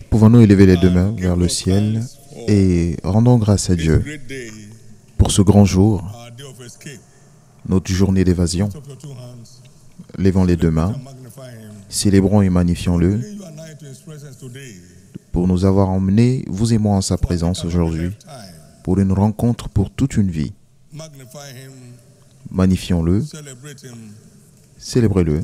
Pouvons-nous élever les deux mains vers le ciel et rendons grâce à Dieu pour ce grand jour, notre journée d'évasion. Levons les deux mains, célébrons et magnifions-le pour nous avoir emmenés, vous et moi, en sa présence aujourd'hui, pour une rencontre pour toute une vie. Magnifions-le, célébrez-le.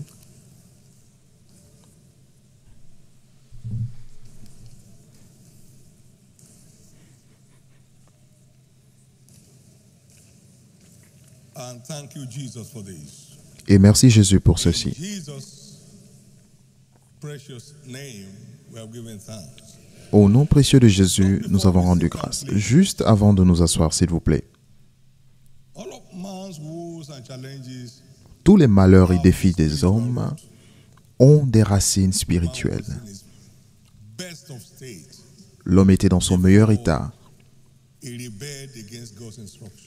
Et merci Jésus pour ceci. Au nom précieux de Jésus, nous avons rendu grâce. Juste avant de nous asseoir, s'il vous plaît. Tous les malheurs et défis des hommes ont des racines spirituelles. L'homme était dans son meilleur état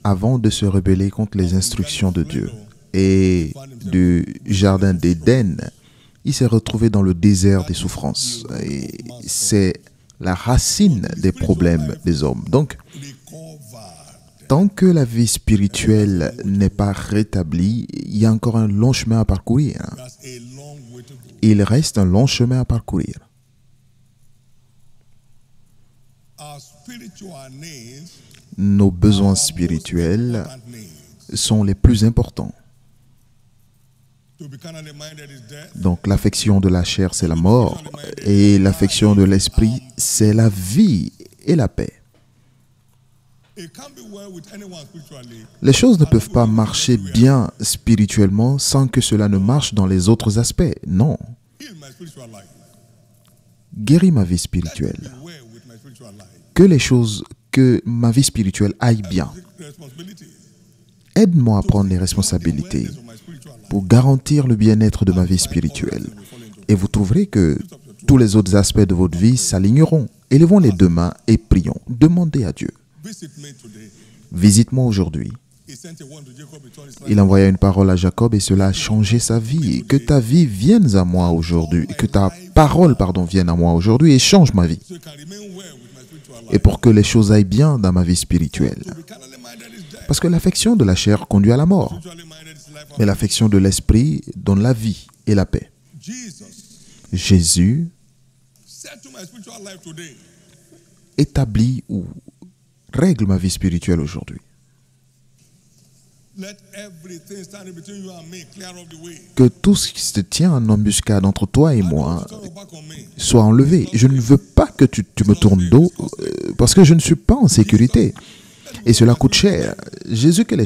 avant de se rebeller contre les instructions de Dieu. Et du jardin d'Éden, il s'est retrouvé dans le désert des souffrances. Et c'est la racine des problèmes des hommes. Donc, tant que la vie spirituelle n'est pas rétablie, il y a encore un long chemin à parcourir. Il reste un long chemin à parcourir. Nos besoins spirituels sont les plus importants. Donc l'affection de la chair, c'est la mort, et l'affection de l'esprit, c'est la vie et la paix. Les choses ne peuvent pas marcher bien spirituellement sans que cela ne marche dans les autres aspects. Non. Guéris ma vie spirituelle. Que ma vie spirituelle aille bien. Aide-moi à prendre les responsabilités pour garantir le bien-être de ma vie spirituelle. Et vous trouverez que tous les autres aspects de votre vie s'aligneront. Élevons les deux mains et prions. Demandez à Dieu. Visite-moi aujourd'hui. Il envoya une parole à Jacob et cela a changé sa vie. Que ta vie vienne à moi aujourd'hui. Que ta parole, vienne à moi aujourd'hui et change ma vie. Et pour que les choses aillent bien dans ma vie spirituelle. Parce que l'affection de la chair conduit à la mort. Mais l'affection de l'esprit donne la vie et la paix. Jésus établit ou règle ma vie spirituelle aujourd'hui. Que tout ce qui se tient en embuscade entre toi et moi soit enlevé. Je ne veux pas que tu me tournes dos parce que je ne suis pas en sécurité. Et cela coûte cher. Jésus, que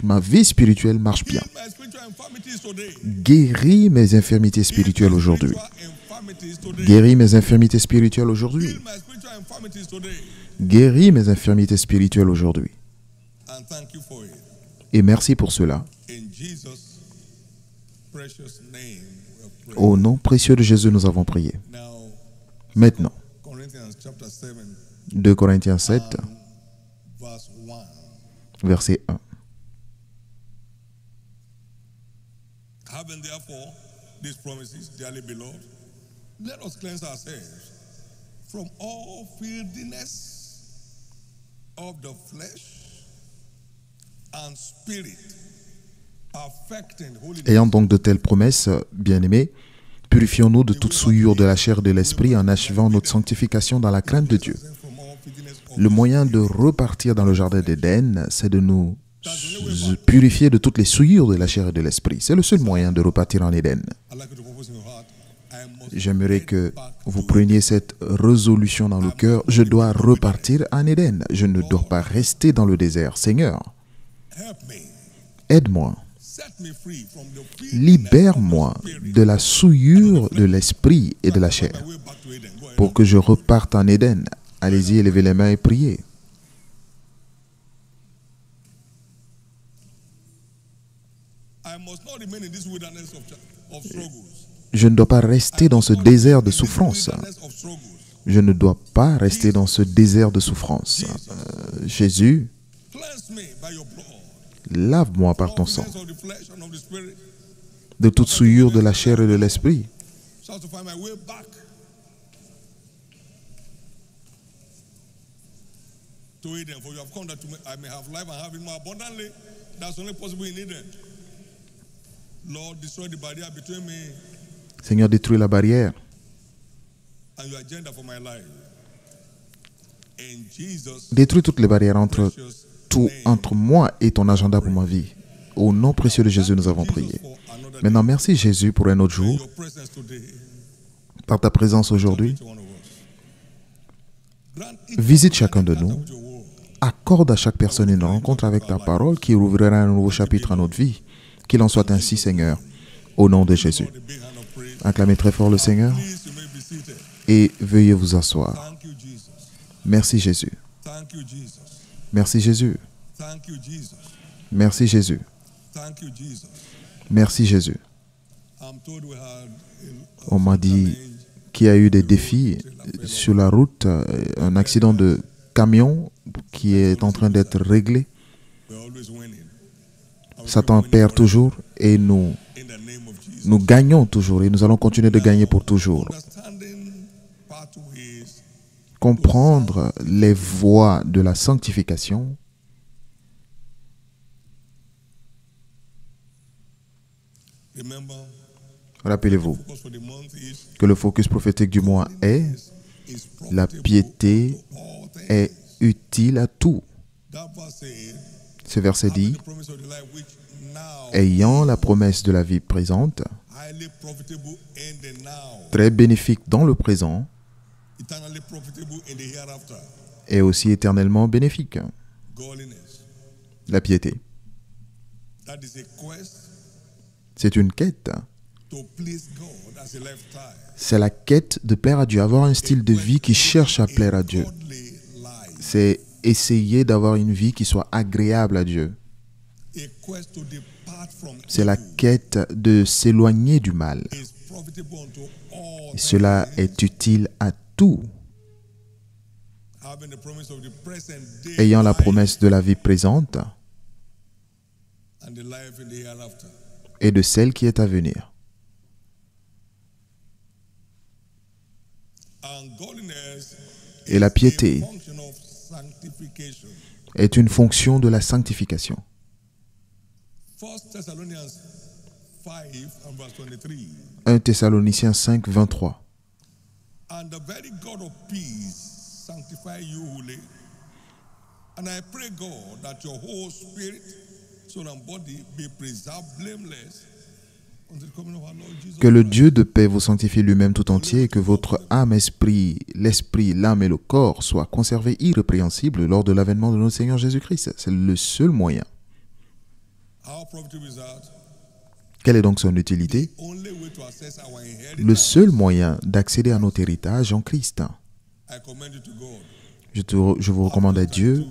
ma vie spirituelle marche bien. Guéris mes infirmités spirituelles aujourd'hui. Guéris mes infirmités spirituelles aujourd'hui. Guéris mes infirmités spirituelles aujourd'hui. Et merci pour cela. Au nom précieux de Jésus, nous avons prié. Maintenant, 2 Corinthiens 7, verset 1. Having therefore these promises, dearly beloved, let us cleanse ourselves from all filthiness of the flesh and spirit, perfecting holiness. Ayant donc de telles promesses, bien-aimés, purifions-nous de toute souillure de la chair et de l'esprit en achevant notre sanctification dans la crainte de Dieu. Le moyen de repartir dans le jardin d'Éden, c'est de nous purifier de toutes les souillures de la chair et de l'esprit. C'est le seul moyen de repartir en Éden. J'aimerais que vous preniez cette résolution dans le cœur. Je dois repartir en Éden. Je ne dois pas rester dans le désert. Seigneur, aide-moi. Libère-moi de la souillure de l'esprit et de la chair pour que je reparte en Éden. Allez-y, élevez les mains et priez. Je ne dois pas rester dans ce désert de souffrance. Je ne dois pas rester dans ce désert de souffrance. Jésus, lave-moi par ton sang de toute souillure de la chair et de l'esprit, so as to find my way back to Eden. For you have come that I may have life and have it more abundantly. That's only possible in Eden. Lord, destroy the barrier between me Seigneur, détruis la barrière and your agenda for my life. In Jesus' détruis toutes les barrières entre name. moi et ton agenda pour ma vie. Au nom précieux de Jésus, nous avons prié. Maintenant, merci Jésus pour un autre jour, Your presence today. par ta présence aujourd'hui. Each one of us. Grant each Visite chacun de nous. with your word. Accorde à chaque personne une rencontre avec ta parole qui ouvrira un nouveau chapitre à notre vie. Qu'il en soit ainsi, Seigneur, au nom de Jésus. The big hand of praise. Acclamez très fort le Seigneur Please, you may be seated. et veuillez vous asseoir. Thank you, Jesus. Merci Jésus. Thank you, Jesus. Merci Jésus. Thank you, Jesus. Merci Jésus. Thank you, Jesus. Merci Jésus. I'm told we had On m'a dit qu'il y a eu des défis sur la route, un accident de camion qui est en train d'être réglé. we're always winning. Satan perd toujours et nous In the name of Jesus. Nous gagnons toujours et nous allons continuer de gagner pour toujours. Understanding pathways. Comprendre les voies de la sanctification, Remember, rappelez-vous focus for the month is que le focus prophétique du mois est la piété to all things. est utile à tout. That verse said, Ce verset dit, the promise of the life which now ayant la promesse de la vie présente, highly profitable in the now, très bénéfique dans le présent eternally profitable in the hereafter. et aussi éternellement bénéfique, Godliness. la piété. That is a quest C'est une quête. to please God as a lifestyle. C'est la quête de plaire à Dieu, avoir un style de vie qui cherche à plaire à Dieu. Godly life. C'est essayer d'avoir une vie qui soit agréable à Dieu. A quest to depart from C'est la evil quête de s'éloigner du mal. is profitable unto all Et cela things. est utile à tout. Having the promise of the present day Ayant la life promesse de la vie présente and the life in the hereafter. et de celle qui est à venir. And godliness Et la piété is a function of sanctification. est une fonction de la sanctification. 1 Thessalonians 5 and verse 23. 1 Thessaloniciens 5, 23. And the very God of peace sanctify you wholly. And I pray, God, that your whole spirit, soul, and body be preserved blameless until the coming of our Lord Jesus Que le Christ. Dieu de paix vous sanctifie lui-même tout entier et que votre âme, esprit, l'esprit, l'âme et le corps soient conservés irrépréhensibles lors de l'avènement de notre Seigneur Jésus-Christ. C'est le seul moyen. How profitable is that? Quelle est donc son utilité? Only way to access our Le inheritance. seul moyen d'accéder à notre héritage en Christ. I commend you to God. Je vous recommande à Dieu,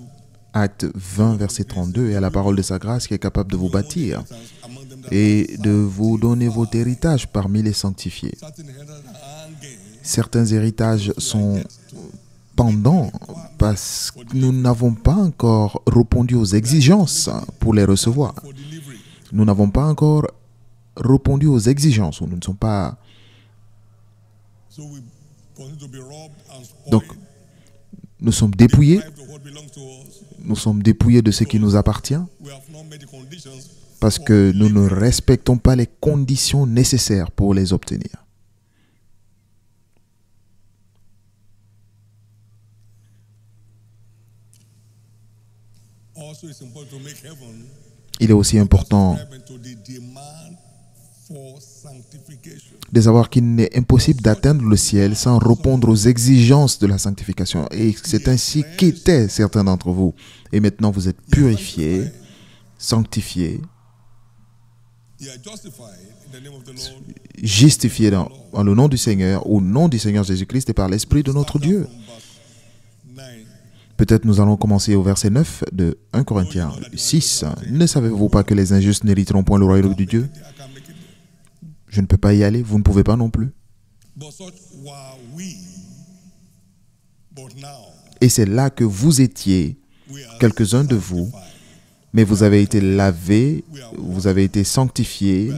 acte 20, verset 32, et à la parole de sa grâce qui est capable de vous bâtir Among them that et de vous donner votre héritage parmi les sanctifiés. certain inheritance are hanging. Certains héritages sont pendants parce que nous n'avons pas encore répondu aux exigences pour les recevoir. For delivery. Nous n'avons pas encore répondu aux exigences, ou nous ne sommes pas... So we continue to be robbed and spoiled. Donc, nous sommes dépouillés, Deprived of what belongs to us. nous sommes dépouillés de ce qui nous appartient We have not met the conditions parce que nous ne respectons pas les conditions nécessaires pour les obtenir. also it's important to make heaven Il est aussi important subscribe to the demand for sanctification. de savoir qu'il n'est impossible d'atteindre le ciel sans répondre aux exigences de la sanctification. Et c'est ainsi qu'étaient certains d'entre vous. Et maintenant, vous êtes purifiés, sanctifiés, You are justified in the name of the Lord. justifiés dans le nom du Seigneur, au nom du Seigneur Jésus-Christ et par l'Esprit de notre Dieu. From verse 9. Peut-être nous allons commencer au verset 9 de 1 Corinthiens 6. Ne savez-vous pas que les injustes n'hériteront point le royaume de Dieu? I can make it there. Je ne peux pas y aller, vous ne pouvez pas non plus. But such were we. But now Et c'est là que vous étiez, we are quelques-uns de vous, sanctified. mais vous avez été lavés, vous avez été sanctifiés,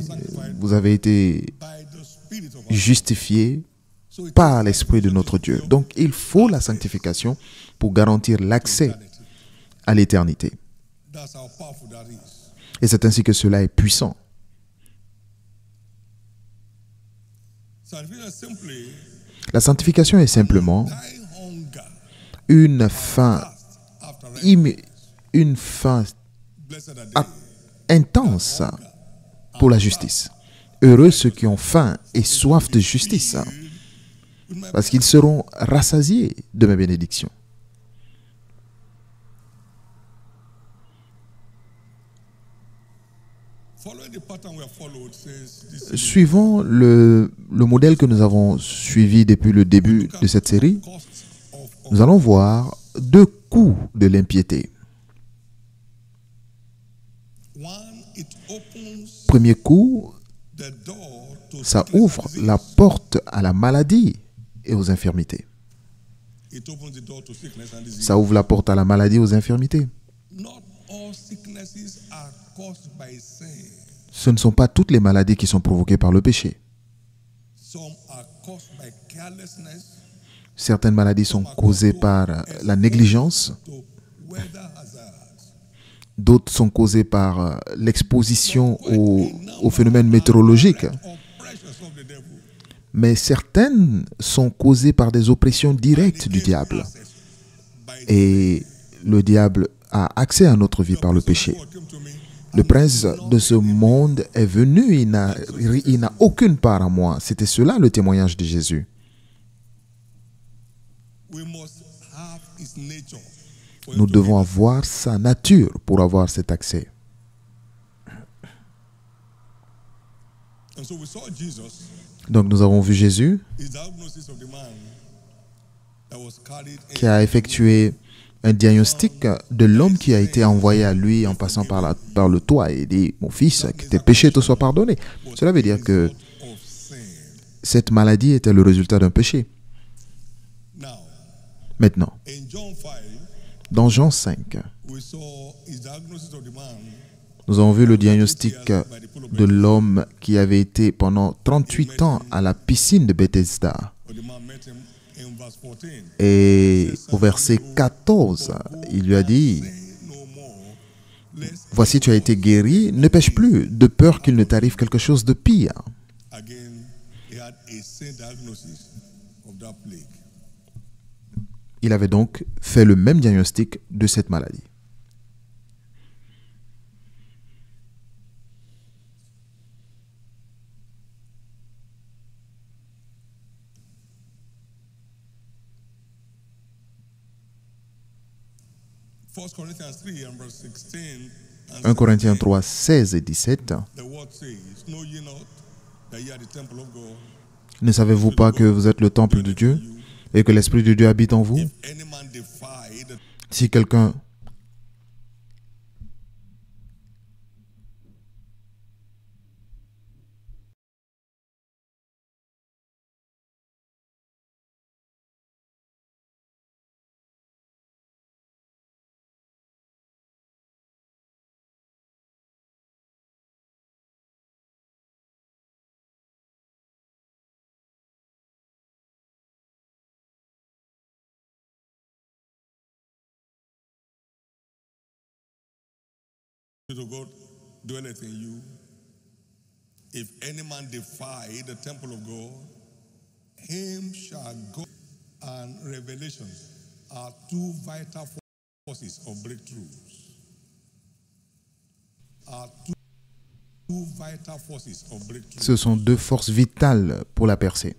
vous avez été By the justifiés par l'Esprit de notre Dieu. Donc, il faut la sanctification pour garantir l'accès à l'éternité. Et c'est ainsi que cela est puissant. La sanctification est simplement une faim intense pour la justice. Heureux ceux qui ont faim et soif de justice, parce qu'ils seront rassasiés de mes bénédictions. Suivant le modèle que nous avons suivi depuis le début de cette série, nous allons voir deux coups de l'impiété. Premier coup, ça ouvre la porte à la maladie et aux infirmités. Ça ouvre la porte à la maladie et aux infirmités. Ce ne sont pas toutes les maladies qui sont provoquées par le péché. Certaines maladies sont causées par la négligence. D'autres sont causées par l'exposition aux phénomènes météorologiques. Mais certaines sont causées par des oppressions directes du diable. Et le diable a accès à notre vie par le péché. Le prince de ce monde est venu, il n'a aucune part à moi. C'était cela le témoignage de Jésus. Nous devons avoir sa nature pour avoir cet accès. Donc nous avons vu Jésus qui a effectué un diagnostic de l'homme qui a été envoyé à lui en passant par le toit et dit « Mon fils, que tes péchés te soient pardonnés ». Cela veut dire que cette maladie était le résultat d'un péché. Maintenant, dans Jean 5, nous avons vu le diagnostic de l'homme qui avait été pendant 38 ans à la piscine de Bethesda. Et au verset 14, il lui a dit « Voici, tu as été guéri, ne pêche plus, de peur qu'il ne t'arrive quelque chose de pire. » Il avait donc fait le même diagnostic de cette maladie. « 1 Corinthiens 3, 16 et 17 » Ne savez-vous pas que vous êtes le temple de Dieu et que l'Esprit de Dieu habite en vous? Si quelqu'un to God dwelleth in you. If any man defy the temple of God, him shall go. And revelations are two vital forces of breakthroughs. Ce sont deux forces vitales pour la percée.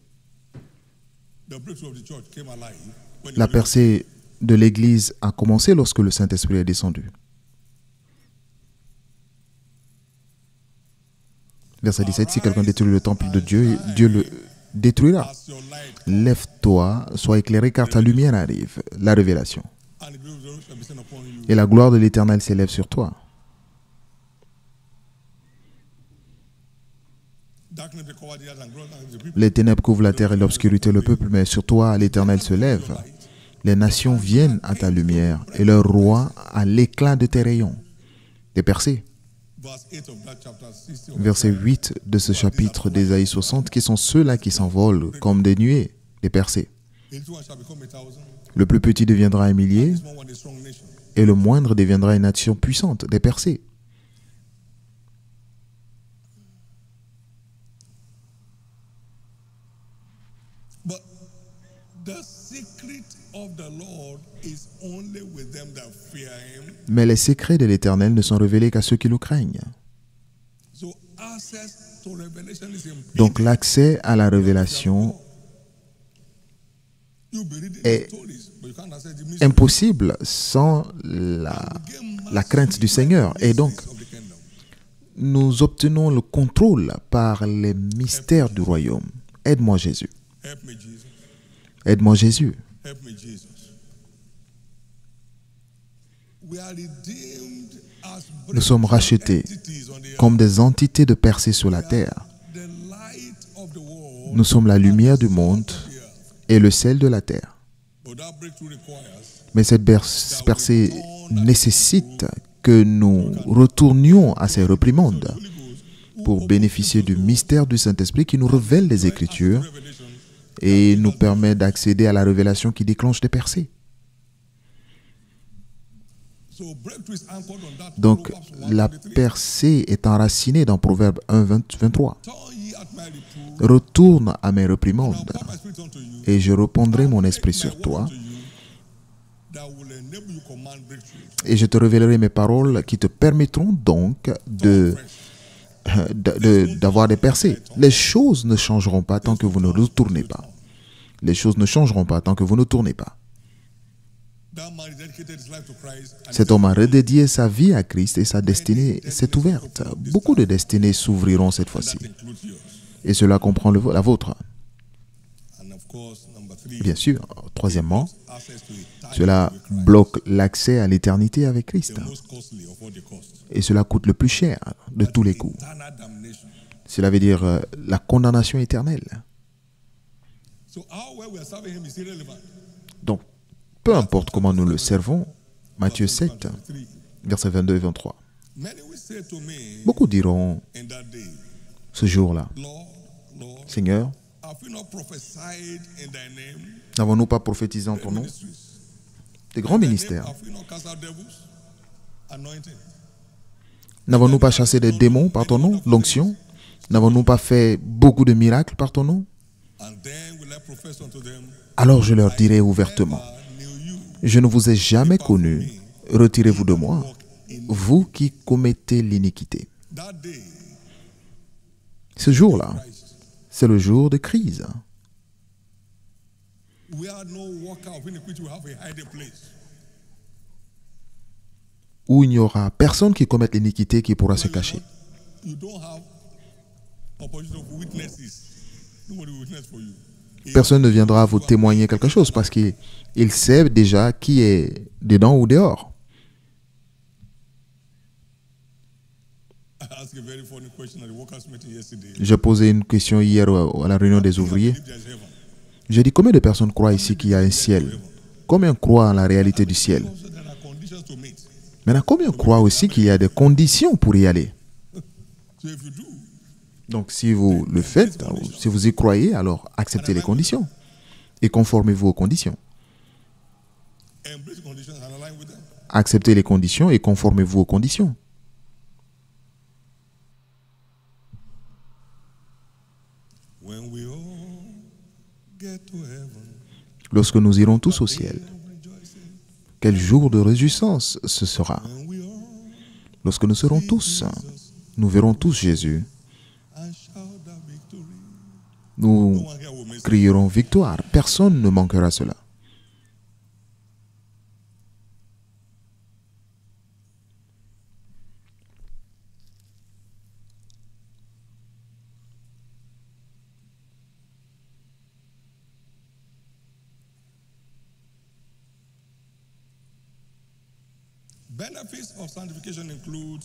La percée de l'Église a commencé lorsque le Saint-Esprit est descendu. Verset 17, si quelqu'un détruit le temple de Dieu, Dieu le détruira. Lève-toi, sois éclairé, car ta lumière arrive, la révélation. Et la gloire de l'Éternel s'élève sur toi. Les ténèbres couvrent la terre et l'obscurité le peuple, mais sur toi l'Éternel se lève. Les nations viennent à ta lumière et leur roi à l'éclat de tes rayons. Des percées verse 8 of that chapter 60 of Verset 8 de ce chapitre d'Ésaïe 60, qui sont ceux-là qui s'envolent comme des nuées, des percées. little one shall become 1,000, Le plus petit deviendra un millier, this one a strong nation. et le moindre deviendra une nation puissante, des percées. But the secret of the Lord is only with them that fear him. Mais les secrets de l'Éternel ne sont révélés qu'à ceux qui le craignent. So access to revelation is important. Donc l'accès à la révélation You'll be reading est the stories, but you can't access the mystery. impossible sans la crainte du Seigneur. Et donc, Of the kingdom. nous obtenons le contrôle par les mystères du royaume. Aide-moi Jésus. Help me, Jesus. Aide-moi Jésus. Help me, Jesus. We are redeemed as Nous sommes rachetés entities on the earth. comme des entités de percées sur la terre. The light of the world. Nous sommes la lumière du monde et le sel de la terre. But that breakthrough requires Mais cette percée nécessite que nous retournions à ces réprimandes pour bénéficier du mystère du Saint-Esprit qui nous révèle les Écritures revelation. et nous permet d'accéder à la révélation qui déclenche des percées. So breakthrough is anchored on that. Donc, Proverbs la 1:23. percée est enracinée dans Proverbe 1, 23. Turn ye at my reproof, Retourne à mes and I'll réprimandes, pour my spirit unto you. et je répandrai mon esprit My sur word toi, unto you that will enable you command breakthroughs. et je te révélerai mes paroles qui te permettront donc d'avoir des percées. Les choses ne changeront pas tant que vous ne retournez pas. Les choses ne changeront pas tant que vous ne tournez pas. That man dedicated his life to Christ, and Cet homme a redédié sa vie à Christ et sa destinée s'est ouverte. Beaucoup de destinées s'ouvriront cette fois-ci. that includes yours. Et cela comprend la vôtre. And of course, number 3, Bien sûr, troisièmement, access to eternity cela with Christ. bloque l'accès à l'éternité avec Christ. The most costly of all the costs. Et cela coûte le plus cher de tous les coûts. Eternal damnation. Cela veut dire la condamnation éternelle. So how well we are serving him is irrelevant. Donc, peu importe comment nous le servons, Matthieu 7, 3. versets 22 et 23. Many will say to me Beaucoup diront in that day, ce jour-là, Lord, Lord, Seigneur, have we not prophesied in thy name? n'avons-nous pas prophétisé en ton nom Ministries. des grands In thy name, ministères? have we not cast out devils? Anointing. N'avons-nous pas chassé des démons par ton nom, l'onction? N'avons-nous pas fait beaucoup de miracles par ton nom? And then will I profess unto them, Alors je leur dirai ouvertement, I knew you. je ne vous ai jamais connu, retirez-vous de moi, vous qui commettez l'iniquité. That day, Ce jour-là, Christ, c'est le jour de crise, where no worker of iniquity will have a hiding place. où il n'y aura personne qui commette l'iniquité qui pourra se cacher. You don't have opposition of witnesses. Nobody will witness for you. Personne ne viendra vous témoigner quelque chose parce qu'il sait déjà qui est dedans ou dehors. I asked a very funny question at the workers' meeting yesterday. J'ai posé une question hier à la réunion des ouvriers. If there's heaven, J'ai dit, combien de personnes croient ici qu'il y a un ciel? Combien croient en la réalité du ciel? also there are conditions to meet. Maintenant, combien croient aussi qu'il y a des conditions pour y aller? So if you do, Donc, si vous le faites, ou si vous y croyez, alors acceptez les conditions et conformez-vous aux conditions. embrace the conditions and align with them. Acceptez les conditions et conformez-vous aux conditions. When we all get to heaven, Lorsque nous irons tous au ciel, rejoicing. quel jour de réjouissance ce sera. When we all Lorsque nous serons tous, nous verrons tous Jésus. and shout that victory. Nous No one here will miss it. crierons victoire. Personne ne manquera cela. Benefits of sanctification includes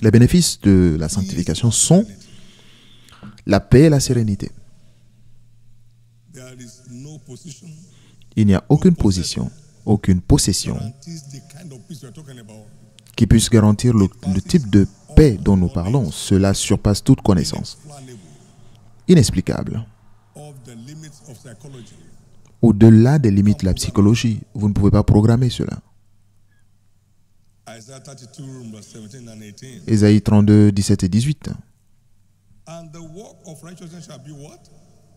Les bénéfices de la sanctification sont la paix et la sérénité. there is no position Il n'y a aucune position, aucune possession guarantees the kind of peace we are talking about. qui puisse garantir le type de paix dont nous parlons, cela surpasse toute connaissance. Inexplicable. Au-delà des limites de la psychologie, vous ne pouvez pas programmer cela. Ésaïe 32, 17 et 18. And the work of righteousness shall be what?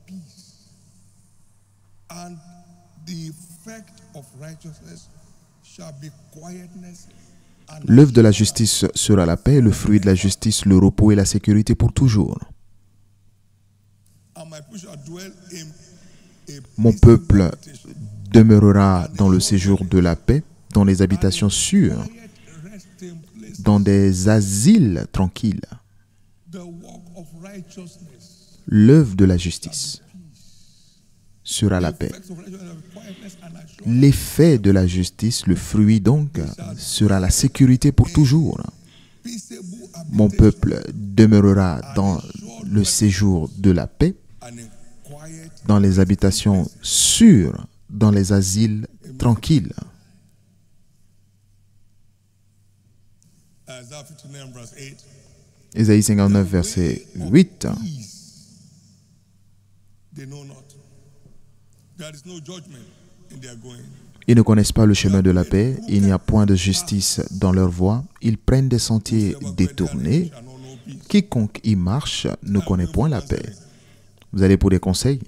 Peace. And the effect of righteousness shall be quietness. L'œuvre de la justice sera la paix, le fruit de la justice, le repos et la sécurité pour toujours. Mon peuple demeurera dans le séjour de la paix, dans les habitations sûres, dans des asiles tranquilles. L'œuvre de la justice sera la paix. L'effet de la justice, le fruit donc, sera la sécurité pour toujours. Mon peuple demeurera dans le séjour de la paix, dans les habitations sûres, dans les asiles tranquilles. Ésaïe 59, verset 8. Ils ne connaissent pas le chemin de la paix, il n'y a point de justice dans leur voie, ils prennent des sentiers détournés. Quiconque y marche ne connaît point la paix. Vous allez pour des conseils?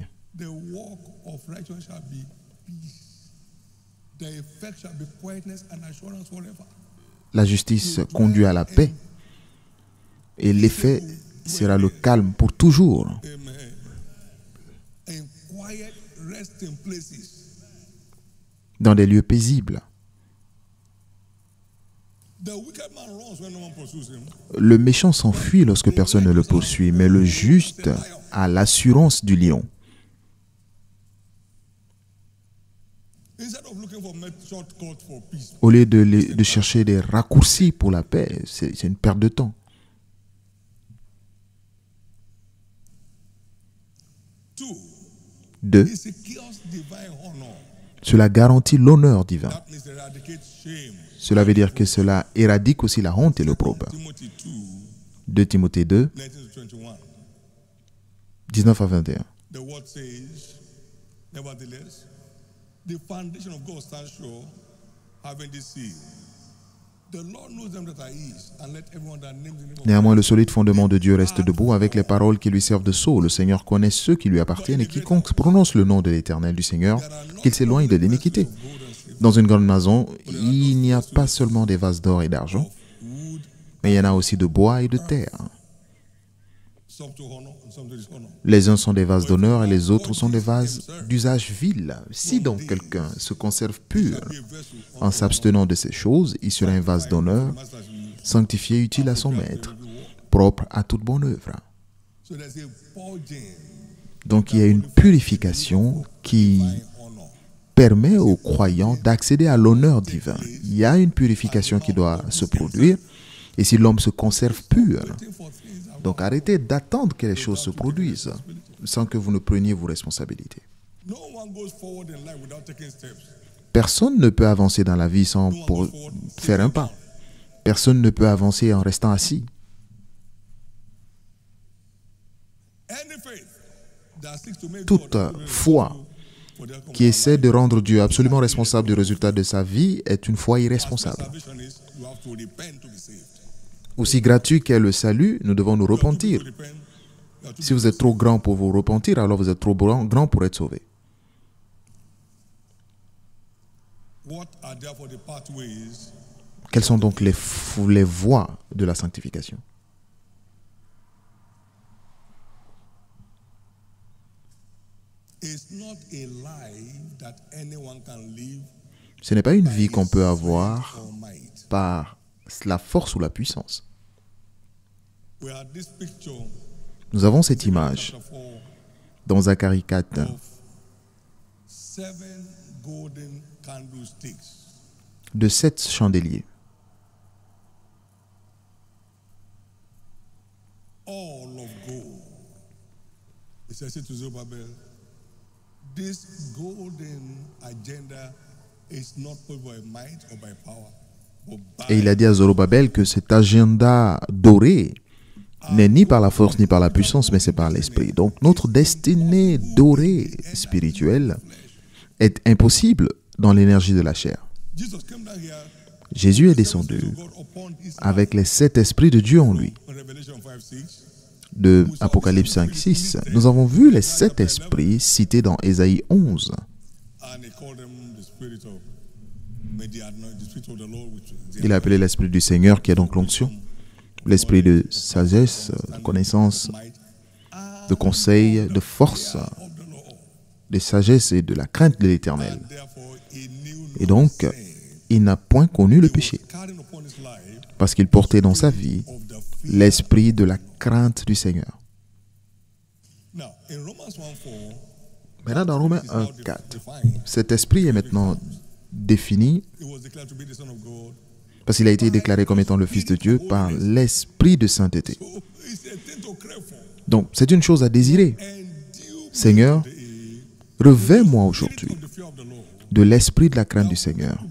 La justice conduit à la paix et l'effet sera le calme pour toujours. Dans des lieux paisibles. Le méchant s'enfuit lorsque personne ne le poursuit, mais le juste a l'assurance du lion. Au lieu de chercher des raccourcis pour la paix, c'est une perte de temps. 2. Cela garantit l'honneur divin. Cela veut dire que cela éradique aussi la honte et l'opprobre. 2 Timothée 2, 19 à 21. The foundation of God stands sure, having this seal. The Lord knows them that are his, and let everyone that names the name of Néanmoins, le solide fondement de Dieu reste debout avec les paroles qui lui servent de sceau. Le Seigneur connaît ceux qui lui appartiennent et quiconque prononce le nom de l'Éternel du Seigneur, qu'il s'éloigne de l'iniquité. Dans une grande maison, il n'y a pas seulement des vases d'or et d'argent, mais il y en a aussi de bois et de terre. Les uns sont des vases d'honneur et les autres sont des vases d'usage vil. Si donc quelqu'un se conserve pur en s'abstenant de ces choses, il sera un vase d'honneur, sanctifié, utile à son maître, propre à toute bonne œuvre. Donc il y a une purification qui permet aux croyants d'accéder à l'honneur divin. Il y a une purification qui doit se produire, et si l'homme se conserve pur, donc arrêtez d'attendre que les choses se produisent sans que vous ne preniez vos responsabilités. Personne ne peut avancer dans la vie sans faire un pas. Personne ne peut avancer en restant assis. Toute foi qui essaie de rendre Dieu absolument responsable du résultat de sa vie est une foi irresponsable. Aussi gratuit qu'est le salut, nous devons nous repentir. Si vous êtes trop grand pour vous repentir, alors vous êtes trop grand pour être sauvé. Quelles sont donc les voies de la sanctification? Ce n'est pas une vie qu'on peut avoir par la force ou la puissance. Nous avons cette image dans Zacharie 4 de 7 chandeliers. All of gold. It says to Zerubbabel, this golden agenda is not put by might or by power, Et il a dit à Zorobabel que cet agenda doré n'est ni par la force ni par la puissance, mais c'est par l'esprit. Donc notre destinée dorée spirituelle est impossible dans l'énergie de la chair. Jésus est descendu avec les 7 esprits de Dieu en lui. De Apocalypse 5, 6, nous avons vu les 7 esprits cités dans Ésaïe 11. Il a appelé l'esprit du Seigneur, qui est donc l'onction, l'esprit de sagesse, de connaissance, de conseil, de force, de sagesse et de la crainte de l'Éternel. Et donc, il n'a point connu le péché, parce qu'il portait dans sa vie l'esprit de la crainte du Seigneur. Maintenant, dans Romains 1, 4, cet esprit est maintenant défini parce qu'il a été déclaré comme étant le Fils de Dieu par l'esprit de sainteté. Donc, c'est une chose à désirer. Seigneur, revêt-moi aujourd'hui de l'esprit de la crainte du Seigneur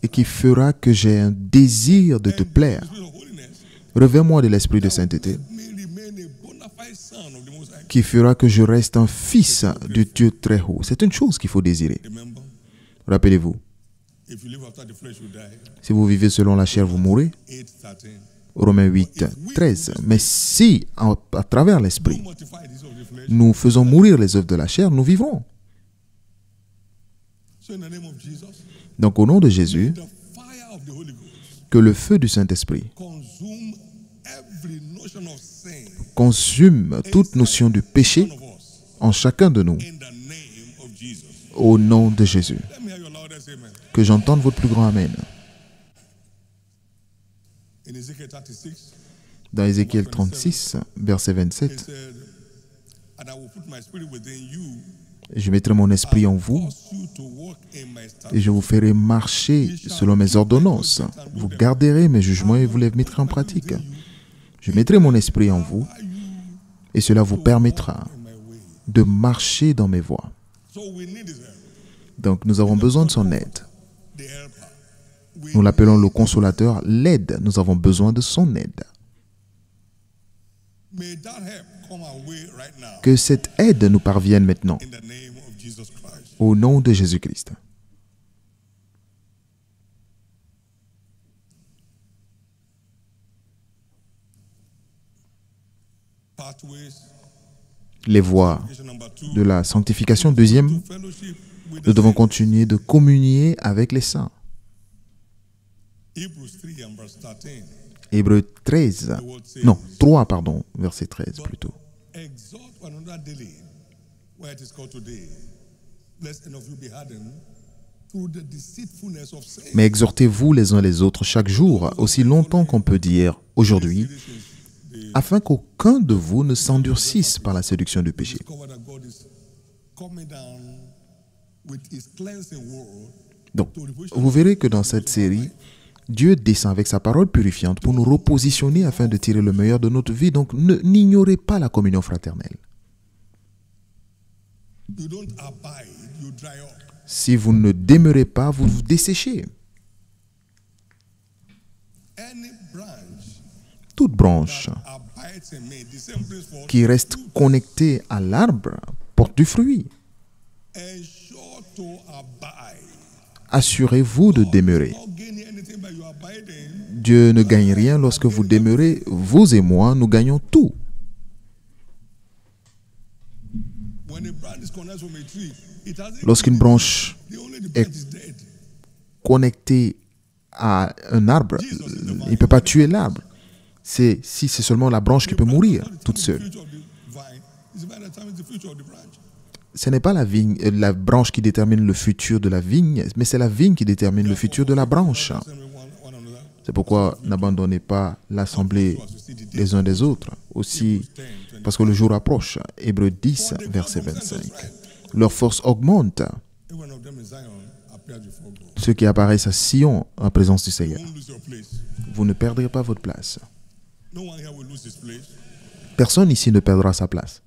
et qui fera que j'ai un désir de te plaire. Revêt-moi de l'esprit de sainteté qui fera que je reste un fils du Dieu très haut. C'est une chose qu'il faut désirer. Rappelez-vous, si vous vivez selon la chair, vous mourrez. Romains 8, 13. Mais si, à travers l'esprit, nous faisons mourir les œuvres de la chair, nous vivrons. Donc, au nom de Jésus, que le feu du Saint-Esprit consume toute notion du péché en chacun de nous, au nom de Jésus. Que j'entende votre plus grand Amen. Dans Ézéchiel 36, verset 27, je mettrai mon esprit en vous et je vous ferai marcher selon mes ordonnances. Vous garderez mes jugements et vous les mettrez en pratique. Je mettrai mon esprit en vous et cela vous permettra de marcher dans mes voies. Donc nous avons besoin de son aide. Nous l'appelons le consolateur, l'aide. Nous avons besoin de son aide. Que cette aide nous parvienne maintenant, au nom de Jésus-Christ. Les voies de la sanctification. Deuxième, nous devons continuer de communier avec les saints. Hébreux 13, non, 3, pardon, verset 13 plutôt. Mais exhortez-vous les uns les autres chaque jour, aussi longtemps qu'on peut dire aujourd'hui, afin qu'aucun de vous ne s'endurcisse par la séduction du péché. Donc, vous verrez que dans cette série, Dieu descend avec sa parole purifiante pour nous repositionner afin de tirer le meilleur de notre vie. Donc, n'ignorez pas la communion fraternelle. Si vous ne demeurez pas, vous vous desséchez. Toute branche qui reste connectée à l'arbre porte du fruit. Assurez-vous de demeurer. Dieu ne gagne rien lorsque vous demeurez. Vous et moi, nous gagnons tout. Lorsqu'une branche est connectée à un arbre, il ne peut pas tuer l'arbre. Si c'est seulement la branche qui peut mourir toute seule. Ce n'est pas la branche qui détermine le futur de la vigne, mais c'est la vigne qui détermine le futur de la branche. C'est pourquoi n'abandonnez pas l'assemblée les uns des autres, aussi parce que le jour approche. Hébreux 10, verset 25. Leur force augmente. Ceux qui apparaissent à Sion en présence du Seigneur. Vous ne perdrez pas votre place. Personne ici ne perdra sa place.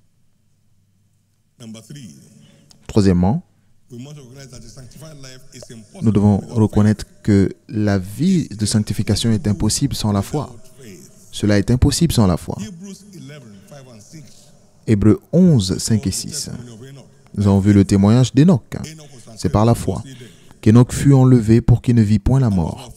Troisièmement, Nous devons reconnaître que la vie de sanctification est impossible sans la foi. Cela est impossible sans la foi. Hébreux 11, 5 et 6. Nous avons vu le témoignage d'Enoch. C'est par la foi qu'Enoch fut enlevé pour qu'il ne vit point la mort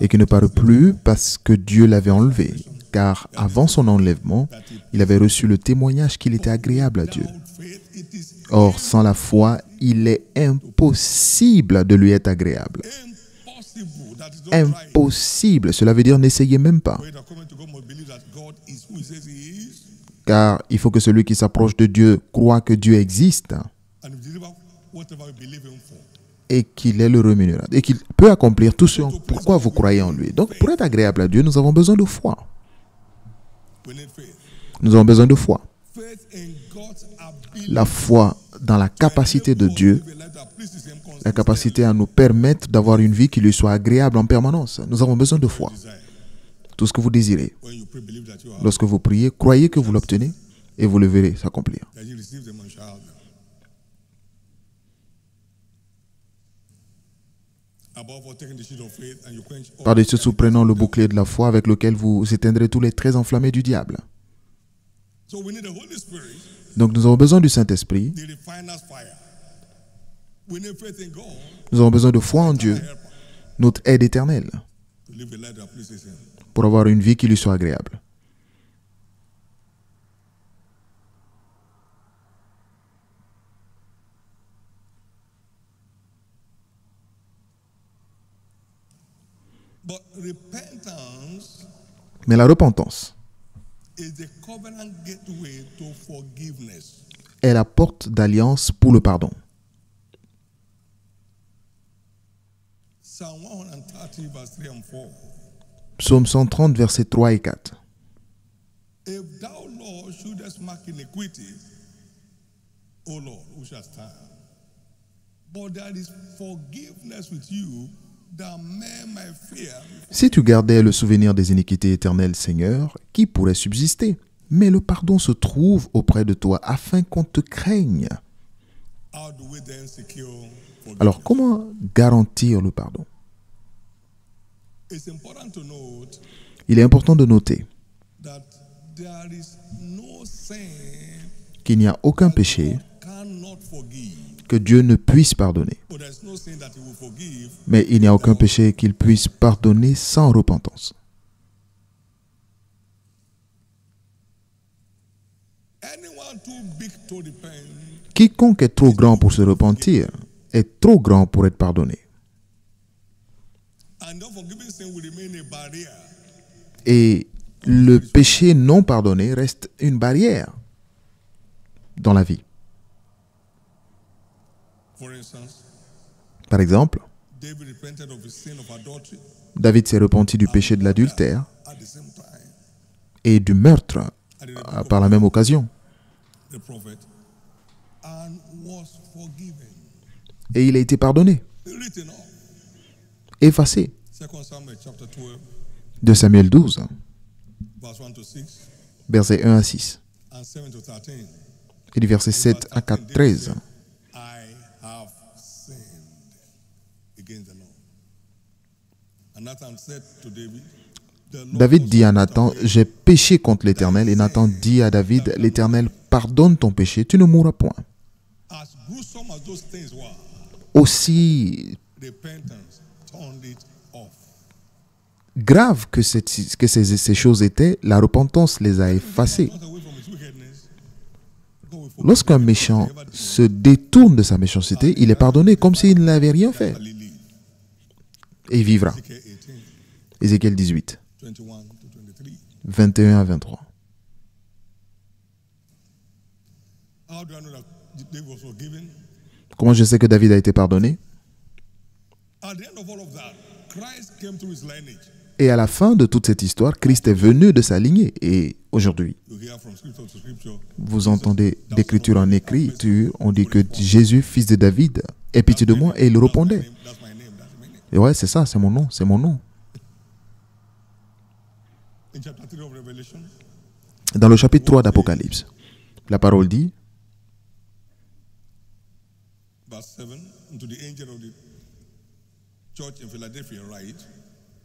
et qu'il ne parut plus parce que Dieu l'avait enlevé. Car avant son enlèvement, il avait reçu le témoignage qu'il était agréable à Dieu. Or, sans la foi, il est impossible de lui être agréable. Impossible. Cela veut dire n'essayez même pas. Car il faut que celui qui s'approche de Dieu croit que Dieu existe et qu'il est le rémunérable et qu'il peut accomplir tout ce pourquoi vous croyez en lui. Donc, pour être agréable à Dieu, nous avons besoin de foi. Nous avons besoin de foi. La foi dans la capacité de Dieu, la capacité à nous permettre d'avoir une vie qui lui soit agréable en permanence. Nous avons besoin de foi. Tout ce que vous désirez. Lorsque vous priez, croyez que vous l'obtenez et vous le verrez s'accomplir. Par-dessus, prenant le bouclier de la foi avec lequel vous éteindrez tous les traits enflammés du diable. Donc nous avons besoin du Saint-Esprit. Nous avons besoin de foi en Dieu, notre aide éternelle, pour avoir une vie qui lui soit agréable. Mais la repentance est la porte d'alliance pour le pardon. Psaume 130, versets 3 et 4. If thou, Lord, shouldest mark iniquity, O Lord, who shall stand? But there is forgiveness with you, that men may fear. Si tu gardais le souvenir des iniquités éternelles, Seigneur, qui pourrait subsister? Mais le pardon se trouve auprès de toi afin qu'on te craigne. Alors, comment garantir le pardon? Il est important de noter qu'il n'y a aucun péché que Dieu ne puisse pardonner. Mais il n'y a aucun péché qu'il puisse pardonner sans repentance. Quiconque est trop grand pour se repentir est trop grand pour être pardonné. Et le péché non pardonné reste une barrière dans la vie. Par exemple, David s'est repenti du péché de l'adultère et du meurtre par la même occasion. Et il a été pardonné, effacé. 2 Samuel 12, versets 1 à 6. Et du verset 7 à 13. David dit à Nathan, j'ai péché contre l'Éternel. Et Nathan dit à David, l'Éternel pardonne ton péché, tu ne mourras point. Aussi grave que ces choses étaient, la repentance les a effacées. Lorsqu'un méchant se détourne de sa méchanceté, il est pardonné comme s'il n'avait rien fait. Et il vivra. Ézéchiel 18, 21 à 23. Comment je sais que David a été pardonné? Et à la fin de toute cette histoire, Christ est venu de sa lignée. Et aujourd'hui, vous entendez d'écriture en écriture, on dit que Jésus, fils de David, ait pitié de moi, et il répondait. Et ouais, c'est ça, c'est mon nom, c'est mon nom. Dans le chapitre 3 d'Apocalypse, la parole dit, verse 7, unto the angel of the church in Philadelphia, write,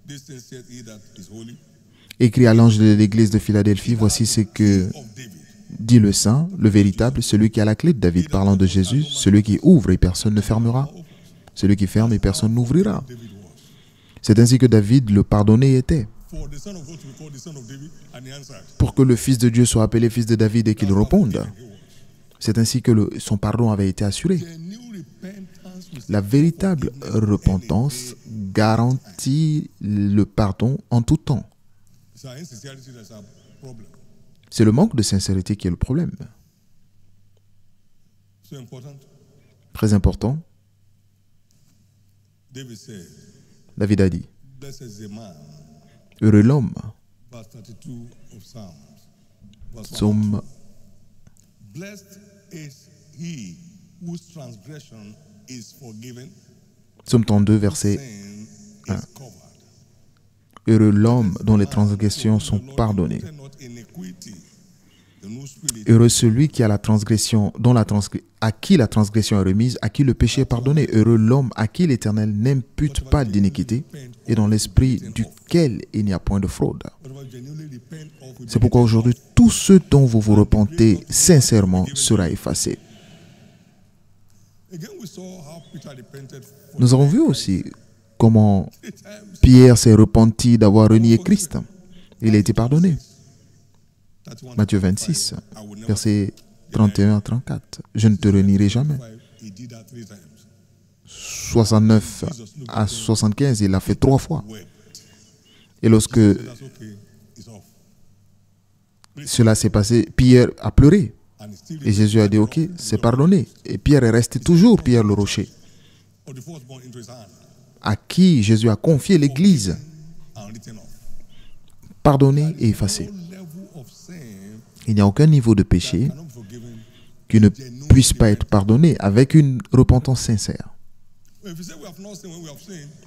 this thing saith he that is holy. Écrit à l'ange de l'église de Philadelphie, voici ce que dit le Saint, le véritable, celui qui a la clé de David, parlant de Jésus, celui qui ouvre et personne ne fermera, celui qui ferme et personne n'ouvrira. C'est ainsi que David, le pardonné, était. Pour que le Fils de Dieu soit appelé Fils de David et qu'il réponde. C'est ainsi que son pardon avait été assuré. La véritable repentance garantit le pardon en tout temps. C'est le manque de sincérité qui est le problème. Très important. David a dit, heureux l'homme. Psaume Psaume 32, verset 1. Heureux l'homme dont les transgressions sont pardonnées. Heureux celui qui a la transgression, à qui la transgression est remise, à qui le péché est pardonné. Heureux l'homme à qui l'Éternel n'impute pas d'iniquité et dans l'esprit duquel il n'y a point de fraude. C'est pourquoi aujourd'hui, tout ce dont vous vous repentez sincèrement sera effacé. Nous avons vu aussi comment Pierre s'est repenti d'avoir renié Christ. Il a été pardonné. Matthieu 26, versets 31 à 34. Je ne te renierai jamais. 69 à 75, il l'a fait 3 fois. Et lorsque cela s'est passé, Pierre a pleuré. Et Jésus a dit, ok, c'est pardonné. Et Pierre est resté toujours Pierre le rocher, à qui Jésus a confié l'Église, pardonné et effacé. Il n'y a aucun niveau de péché qui ne puisse pas être pardonné avec une repentance sincère.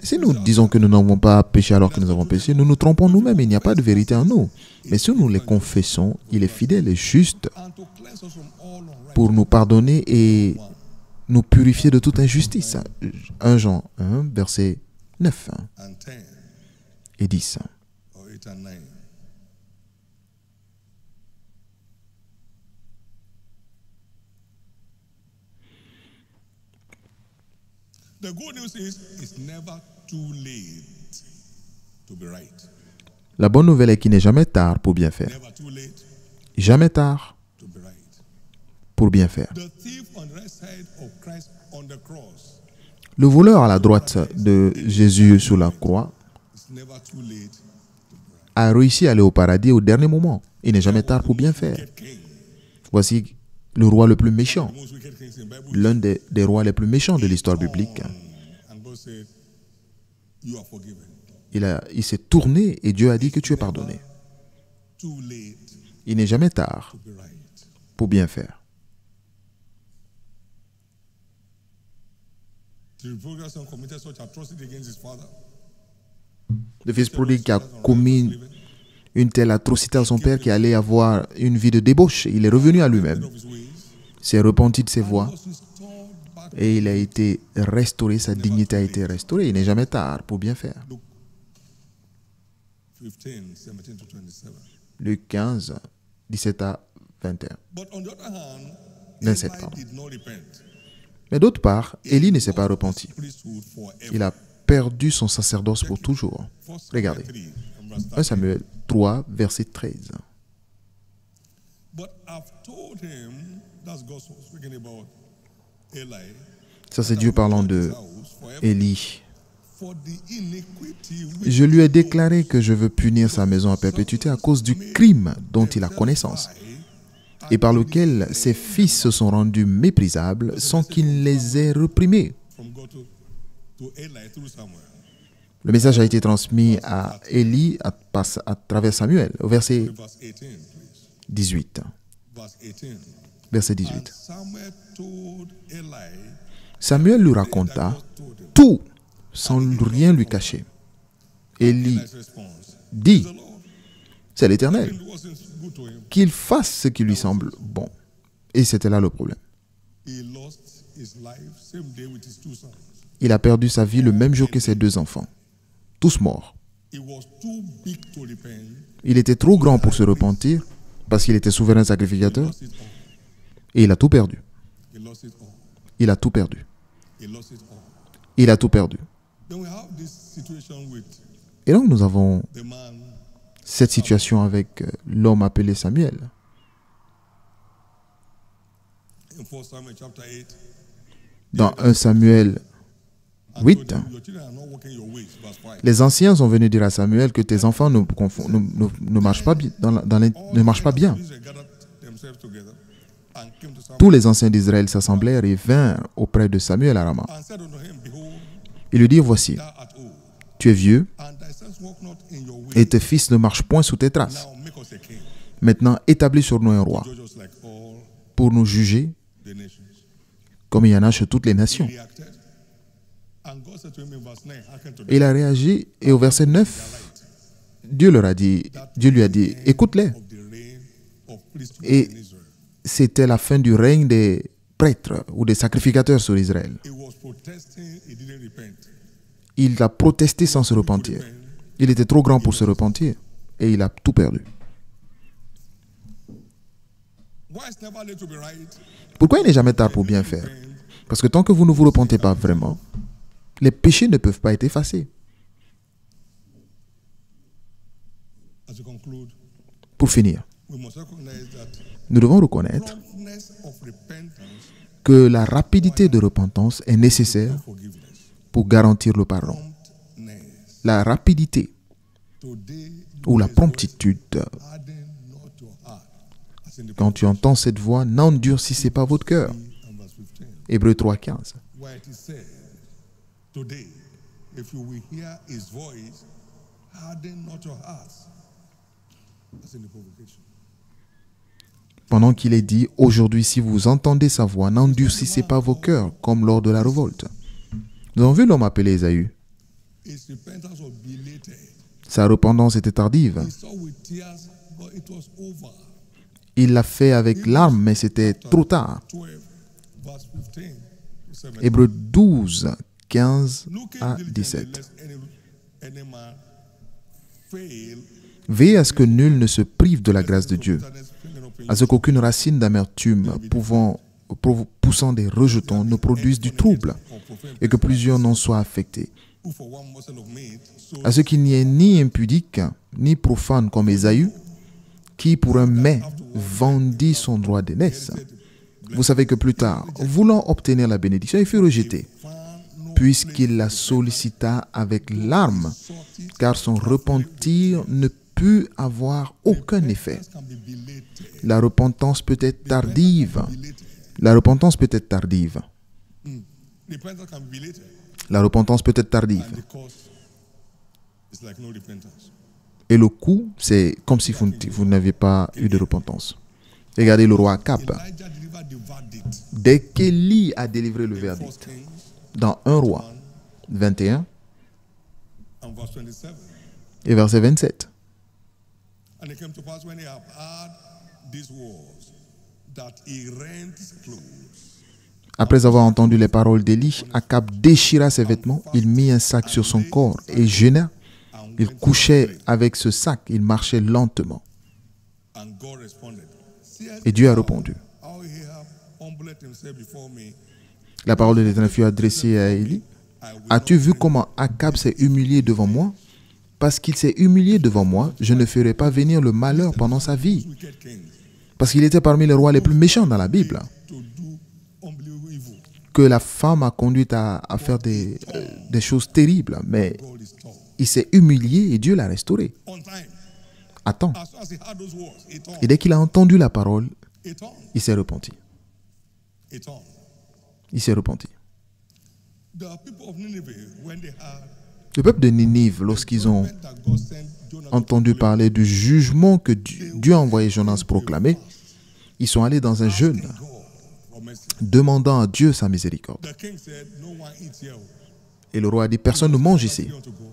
Si nous disons que nous n'avons pas péché alors que nous avons péché, nous nous trompons nous-mêmes. Il n'y a pas de vérité en nous. Mais si nous les confessons, il est fidèle et juste pour nous pardonner et nous purifier de toute injustice. 1 Jean 1, verset 9 et 10. La bonne nouvelle est qu'il n'est jamais tard pour bien faire. Jamais tard pour bien faire. Le voleur à la droite de Jésus sur la croix a réussi à aller au paradis au dernier moment. Il n'est jamais tard pour bien faire. Voici le roi le plus méchant, l'un des rois les plus méchants de l'histoire biblique. Il s'est tourné et Dieu a dit que tu es pardonné. Il n'est jamais tard pour bien faire. Le fils prodigue qui a commis une telle atrocité à son père qui allait avoir une vie de débauche. Il est revenu à lui-même, s'est repenti de ses voies et il a été restauré, sa dignité a été restaurée. Il n'est jamais tard pour bien faire. Luc 15, 17 à 21. 27, pardon. Mais d'autre part, Élie ne s'est pas repenti. Il a perdu son sacerdoce pour toujours. Regardez. 1 Samuel 3, verset 13. Ça, c'est Dieu parlant de Élie. Je lui ai déclaré que je veux punir sa maison à perpétuité à cause du crime dont il a connaissance et par lequel ses fils se sont rendus méprisables sans qu'il les ait reprimés. Le message a été transmis à Élie à travers Samuel, au verset 18. Verset 18. Samuel lui raconta tout sans rien lui cacher. Élie dit, c'est l'Éternel, qu'il fasse ce qui lui semble bon. Et c'était là le problème. his life same day with his two sons. Il a perdu sa vie le même jour que ses deux enfants, tous morts. He was too big to repent. Il était trop grand pour se repentir parce qu'il était souverain sacrificateur Lost it all. et il a tout perdu. He lost it all. Il a tout perdu. He lost it all. Il a tout perdu. Then we have this situation with Et donc nous avons the man cette situation avec l'homme appelé Samuel. in 1 Samuel chapter 8. Dans 1 Samuel And 8, told him, your children are not walking your ways. Verse 5. les anciens sont venus dire à Samuel que tes enfants ne marchent pas bien. Ne marchent pas bien. Israel gathered themselves together and came to Samuel Tous les anciens d'Israël s'assemblèrent et vinrent auprès de Samuel à Rama. and said unto him, behold, Ils lui dirent, voici, thou art old, tu es vieux and thy sons walk not in your et way. tes fils ne marchent point sous tes traces. Now make us a king, Maintenant, établis sur nous un roi judge us like all pour nous juger the nations. comme il y en a chez toutes les nations. He reacted, and God said to him in verse 9, hearken to Et il a réagi et au verset 9, Dieu lui a dit, écoute-les. of the reign of priesthood Et in Israel. c'était la fin du règne des prêtres ou des sacrificateurs sur Israël. He was protesting, he didn't repent. Il a protesté sans se repentir. Il était trop grand pour se repentir et il a tout perdu. Why it's never late to be right? Pourquoi il n'est jamais tard pour bien faire? Parce que tant que vous ne vous repentez pas vraiment, les péchés ne peuvent pas être effacés. As we conclude, Pour finir, we must recognize that nous devons reconnaître promptness of repentance, que la rapidité de repentance est nécessaire forgiveness, pour garantir le pardon. promptness. La rapidité Today, ou la promptitude, harden not your heart. As in the quand tu entends cette voix, n'endurcissez pas votre cœur. and verse 15, Hébreux 3,15. where it is said, today, if you will hear his voice, harden not your hearts. As in the provocation. Pendant qu'il est dit, aujourd'hui, si vous entendez sa voix, n'endurcissez pas vos cœurs, comme lors de la révolte. Nous avons vu l'homme appelé Ésaü. His repentance was belated. Sa repentance était tardive. He saw with tears, but it was over. Il l'a fait avec larmes, mais c'était trop tard. 12, verse 15 to 17. Hébreux 12, 15 Looking à diligently 17. lest any man fail, Veillez à ce que nul ne se prive de la grâce de Dieu, bitterness springing up in à ce qu'aucune racine d'amertume poussant des rejetons ne produise du trouble, or profane, et que plusieurs n'en soient affectés. who for one morsel of meat, so À ce qu'il n'y ait ni impudique, ni profane comme Ésaü, qui pour un mets vendit son droit d'aînesse. Vous savez que plus tard, voulant obtenir la bénédiction, il fut rejeté, found no puisqu'il la sollicita avec larmes, car son repentir ne put avoir aucun effet. can be belated. La repentance peut être tardive. Belated. La repentance peut être tardive. Repentance can be belated. La repentance peut être tardive. And the cost is like no repentance. Et le coût, c'est comme si vous n'aviez pas eu de repentance. Regardez le roi Akab. Elijah delivered the verdict. Dès qu'Élie a délivré le 1 verdict, Kings dans 1 roi 21 and verse 27. et verset 27. And it came to pass when he had heard these words, that he rent his clothes. Après avoir entendu les paroles d'Élie, Akab déchira ses vêtements, il mit un sac sur son corps et jeûna. Il couchait avec ce sac, il marchait lentement. And God responded, Seest Et Dieu a thou répondu. how he hath humbled himself before me? La parole de l'Éternel fut adressée à Élie. I will As-tu vu comment Akab s'est humilié devant moi? Parce qu'il s'est humilié devant moi, je ne ferai pas venir le malheur pendant sa vie. wicked kings Parce qu'il était parmi les rois les plus méchants dans la Bible, to do unbelievable evil. que la femme a conduit à faire des choses terribles. Mais God is tall. il s'est humilié et Dieu l'a restauré. On time. À temps. As soon as he heard those words, it on. Et dès qu'il a entendu la parole, It on. il s'est repenti. It on. Il s'est repenti. The people of Nineveh, when they heard Le peuple de Ninive, lorsqu'ils ont that God sent Jonah entendu parler du jugement que Dieu a envoyé Jonas proclamer, ils sont allés dans un jeûne, God for mercy, demandant à Dieu sa miséricorde. the king said, No one eats here. Et le roi a dit, personne ne mange ici. Pray unto God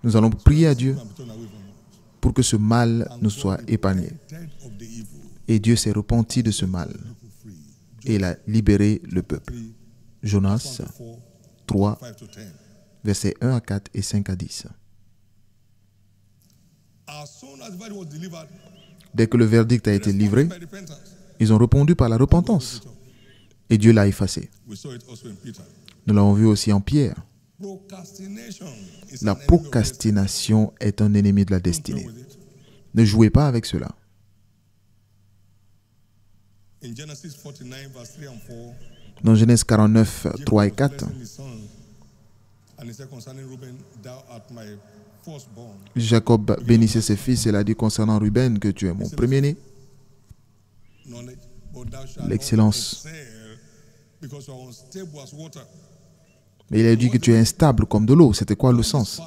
Nous allons prier à Dieu and be turned away from us. pour que ce mal nous soit épargné. Dead of the evil, Et Dieu s'est repenti de ce mal. people free. et il a libéré le peuple. Jonas 3, versets 1 à 4 et 5 à 10. Dès que le verdict a été livré, ils ont répondu par la repentance. Et Dieu l'a effacé. Nous l'avons vu aussi en Pierre. La procrastination est un ennemi de la destinée. Ne jouez pas avec cela. Dans Genèse 49, 3 et 4, Jacob bénissait ses fils et il a dit concernant Ruben que tu es mon premier-né. L'excellence. Mais il a dit que tu es instable comme de l'eau. C'était quoi le sens?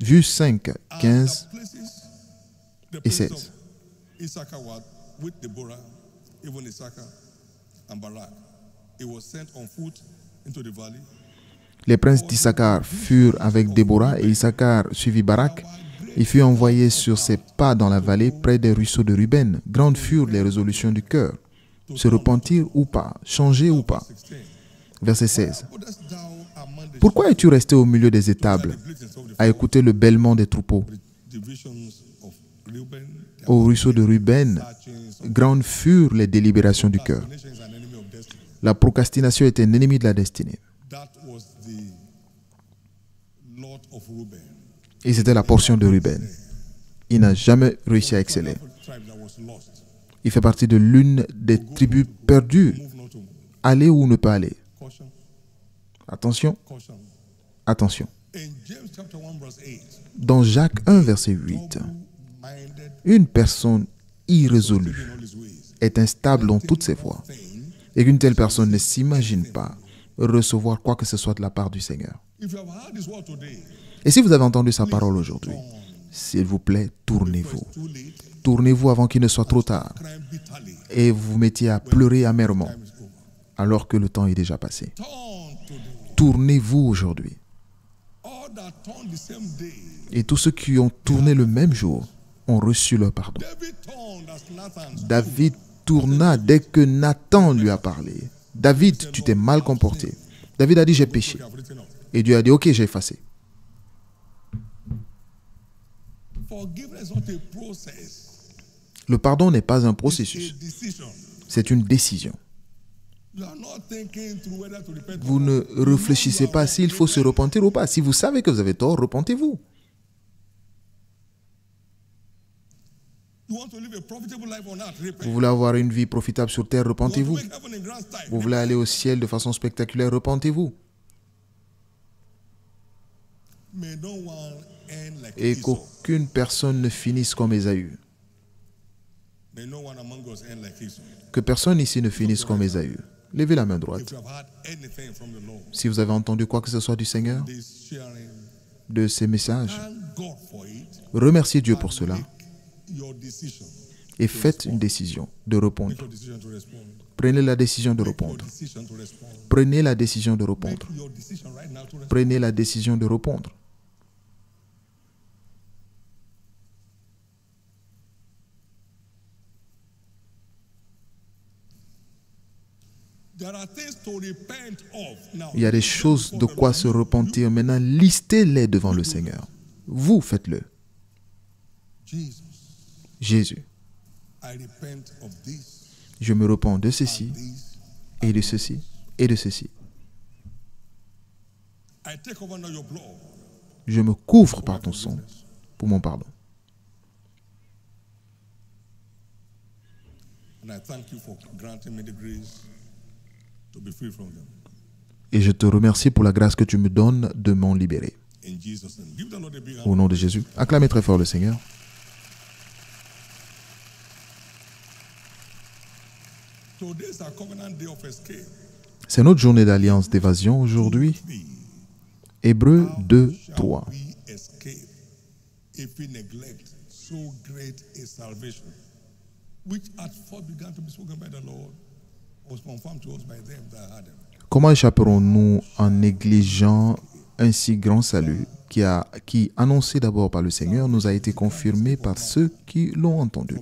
Vue 5, 15 et 16. Les princes d'Issachar furent avec Déborah et Issachar suivit Barak. Il fut envoyé sur ses pas dans la vallée près des ruisseaux de Ruben. Grandes furent les résolutions du cœur. Se repentir ou pas, changer ou pas. Verset 16. Pourquoi es-tu resté au milieu des étables à écouter le bêlement des troupeaux? Au ruisseau de Ruben, grandes furent les délibérations du cœur. La procrastination était un ennemi de la destinée. Et c'était la portion de Ruben. Il n'a jamais réussi à exceller. Il fait partie de l'une des tribus perdues. Aller ou ne pas aller. Attention. Attention. Dans Jacques 1, verset 8, une personne irrésolue est instable dans toutes ses voies et qu'une telle personne ne s'imagine pas recevoir quoi que ce soit de la part du Seigneur. Et si vous avez entendu sa parole aujourd'hui, s'il vous plaît, tournez-vous. Tournez-vous avant qu'il ne soit trop tard et vous vous mettiez à pleurer amèrement alors que le temps est déjà passé. Tournez-vous aujourd'hui. Et tous ceux qui ont tourné le même jour ont reçu leur pardon. David tourna dès que Nathan lui a parlé. David, tu t'es mal comporté. David a dit, j'ai péché. Et Dieu a dit, ok, j'ai effacé. Le pardon n'est pas un processus. C'est une décision. Vous ne réfléchissez pas s'il faut se repentir ou pas. Si vous savez que vous avez tort, repentez-vous. Vous voulez avoir une vie profitable sur terre, repentez-vous. Vous voulez aller au ciel de façon spectaculaire, repentez-vous. Et qu'aucune personne ne finisse comme Ésaü. Que personne ici ne finisse comme Ésaü. Levez la main droite. Si vous avez entendu quoi que ce soit du Seigneur, de ces messages, remerciez Dieu pour cela et faites une décision de répondre. Prenez la décision de répondre. Prenez la décision de répondre. Prenez la décision de répondre. Il y a des choses de quoi se repentir. Maintenant, listez-les devant le Seigneur. Vous faites-le. Jésus, je me repens de ceci, et de ceci, et de ceci. Je me couvre par ton sang pour mon pardon. Et je te remercie pour la grâce que tu me donnes de m'en libérer. Au nom de Jésus, acclamez très fort le Seigneur. C'est notre journée d'alliance d'évasion aujourd'hui. Hébreux 2, 3. Comment échapperons-nous en négligeant un si grand salut qui, annoncé d'abord par le Seigneur, nous a été confirmé par ceux qui l'ont entendu?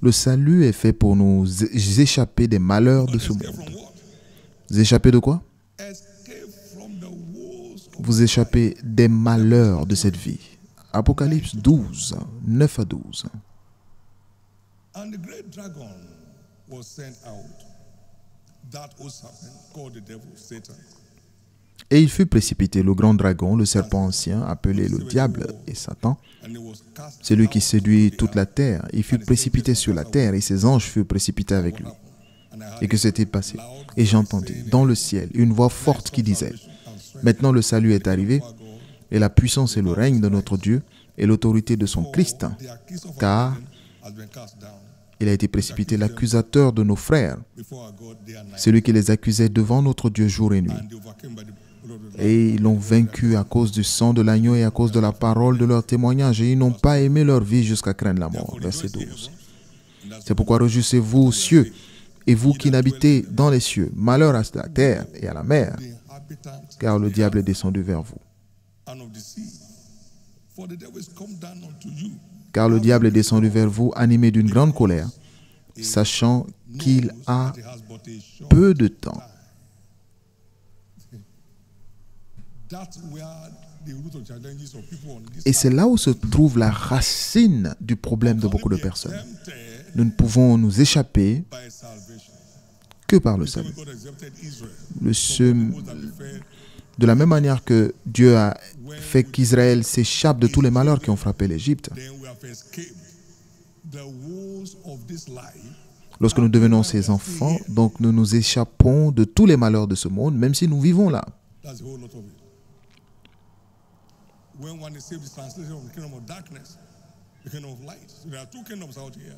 Le salut est fait pour nous échapper des malheurs de ce Escape monde. from what? Vous échappez de quoi? Escape from the woes of Vous échappez des malheurs de cette vie. Apocalypse 12, 9 à 12. And the great dragon was sent out, that old serpent called the devil, Satan. Et il fut précipité, le grand dragon, le serpent ancien, appelé le diable et Satan, And he was cast celui qui out séduit into the toute la earth. terre. Il fut précipité sur la terre et ses anges furent précipités avec lui. And I Et heard que s'est-il passé? loud Et voice j'entendis saying, dans le ciel une voix forte qui disait, maintenant le salut est arrivé, et la puissance et le règne de notre Dieu, et l'autorité de son Christ, the accuser of our car brethren has been cast down il a été précipité l'accusateur de nos frères, before our God day and night. celui qui les accusait devant notre Dieu jour et nuit. And they overcame by the blood of the Lamb. Et ils l'ont vaincu à cause du sang de l'agneau et à cause de la parole de leur témoignage, et ils n'ont pas aimé leur vie jusqu'à craindre la mort. Verset 12. C'est pourquoi réjouissez-vous, cieux, et vous qui n'habitez dans les cieux, malheur à la terre et à la mer, The inhabitants car le diable est descendu vers vous. and of the sea. For the devil is come down unto you, Car le diable est descendu vers vous, animé d'une grande colère, sachant qu'il a that he has but a short. peu de temps. That's where the root of challenges of people on this Et c'est là où se trouve la racine du problème de beaucoup de personnes. Nous ne pouvons nous échapper by salvation. que par le salut. God exempted Israel Le de la même manière que Dieu a fait qu'Israël s'échappe de tous les malheurs qui ont frappé l'Égypte, then we have escaped the woes of this life. lorsque nous devenons ses enfants, donc nous nous échappons de tous les malheurs de ce monde, même si nous vivons là. That's a whole lot of it. When one is saved, the translation of the kingdom of darkness, the kingdom of light. So there are two kingdoms out here.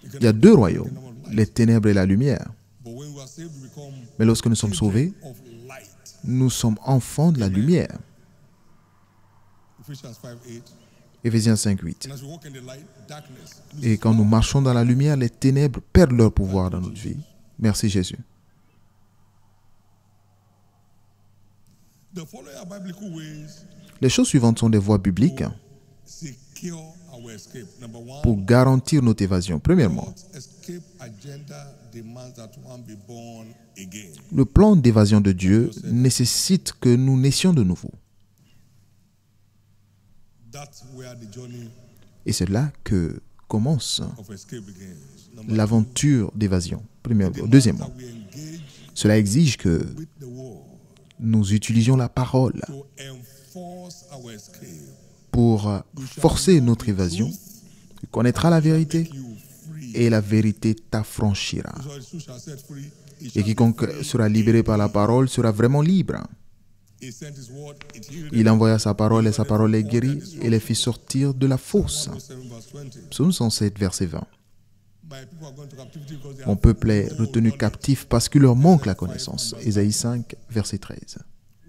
The Il y a kingdom deux royaumes, les ténèbres et la lumière. But when we are saved, we become Mais lorsque nous sommes sauvés, of light. nous sommes enfants de la lumière. Ephesians 5:8. Éphésiens 5, 8. And as we walk in the light, darkness. Et quand nous marchons dans la lumière, les ténèbres perdent leur pouvoir dans notre vie. Merci Jésus. The following are biblical ways Les choses suivantes sont des voies bibliques secure our escape. Number one, pour garantir notre évasion. Premièrement, God's escape agenda demands that one be born again. le plan d'évasion de Dieu nécessite que nous naissions de nouveau. That's where the journey Et c'est là que commence of escape begins. Number l'aventure d'évasion. Deuxièmement, that we engage cela exige que with the world nous utilisions la parole to enforce our escape. pour forcer notre évasion. Tu connaîtras la vérité You free. et la vérité t'affranchira. So the truth shall set free. It Et shall quiconque sera libéré par la parole sera vraiment libre. He sent his word, it healed Il envoya sa parole et sa parole les guérit et les fit sortir de la fosse. 7 verse 20. Psaume 107, verset 20. My people are going to captivity because they Mon have peuple est retenu captif parce qu'il leur manque la connaissance. Ésaïe 5, verset 13.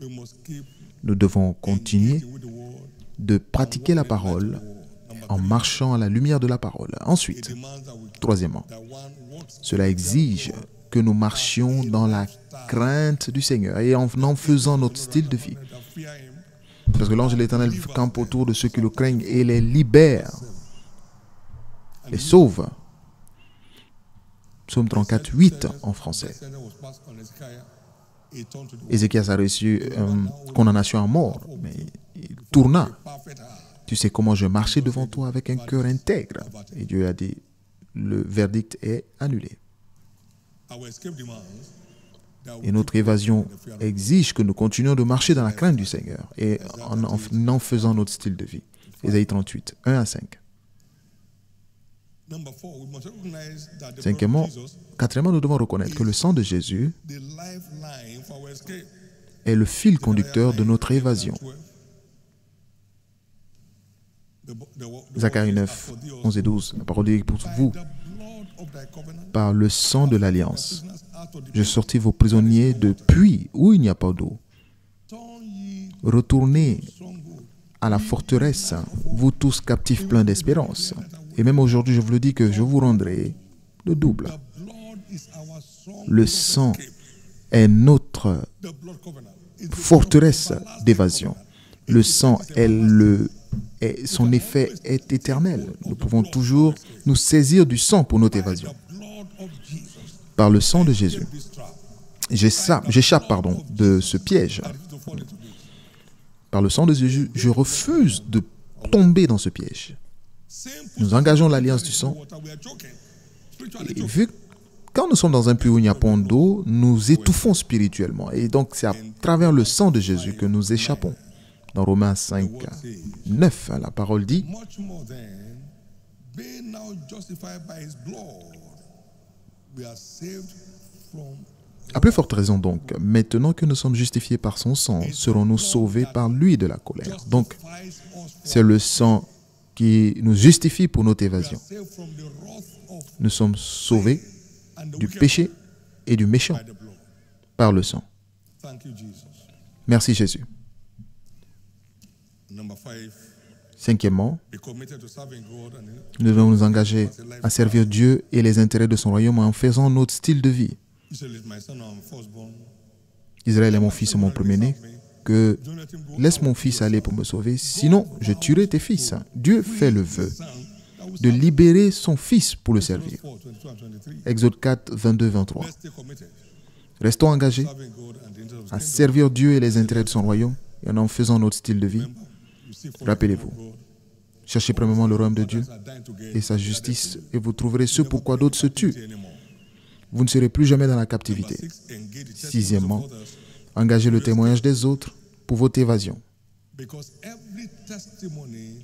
we must keep Nous devons continuer with the word. de pratiquer la parole en marchant à la lumière de la parole. Ensuite, Demands that we troisièmement, that one walks cela exige que nous marchions dans la crainte du Seigneur et en faisant notre style de vie. that fear him. Parce que l'ange de l'Éternel campe autour de ceux qui le craignent et les libère, les sauve. Psaume 34, 8 en français. Sentence was passed on Hezekiah. He turned to the Ézéchias a reçu condamnation à mort, mais il tourna. perfect heart. Tu sais comment je marchais devant toi avec un cœur intègre. Et Dieu a dit, le verdict est annulé. Our escape demands that we Et notre évasion exige que nous continuions de marcher dans la crainte du Seigneur et en faisant notre style de vie. Ésaïe 38, 1 à 5. Number 4, we must recognize that the blood Cinquièmement, of Jesus, quatrièmement, nous devons reconnaître que le sang de Jésus the lifeline for our escape. est le fil conducteur de notre évasion. Zacharie 9, 11 et 12. La parole dit pour vous, par le sang de l'alliance, je sortis vos prisonniers de puits où il n'y a pas d'eau. Retournez à la forteresse, vous tous captifs pleins d'espérance. Et même aujourd'hui, je vous le dis que je vous rendrai le double. Le sang est notre forteresse d'évasion. Le sang, son effet est éternel. Nous pouvons toujours nous saisir du sang pour notre évasion. Par le sang de Jésus, j'échappe de ce piège. Par le sang de Jésus, je refuse de tomber dans ce piège. Nous engageons l'alliance du sang. Et quand nous sommes dans un puits où il n'y a pas d'eau, nous étouffons spirituellement. Et donc, c'est à travers le sang de Jésus que nous échappons. Dans Romains 5, 9, la parole dit: à plus forte raison donc, maintenant que nous sommes justifiés par son sang, serons-nous sauvés par lui de la colère. Donc, c'est le sang qui nous justifie pour notre évasion. Nous sommes sauvés du péché et du méchant par le sang. Merci Jésus. Cinquièmement, nous devons nous engager à servir Dieu et les intérêts de son royaume en faisant notre style de vie. Israël est mon fils et mon premier-né. Que laisse mon fils aller pour me sauver, sinon je tuerai tes fils. Dieu fait le vœu de libérer son fils pour le servir. Exode 4, 22, 23. Restons engagés à servir Dieu et les intérêts de son royaume et en faisant notre style de vie. Rappelez-vous, cherchez premièrement le royaume de Dieu et sa justice et vous trouverez ce pourquoi d'autres se tuent. Vous ne serez plus jamais dans la captivité. Sixièmement, engagez le témoignage des autres pour votre évasion.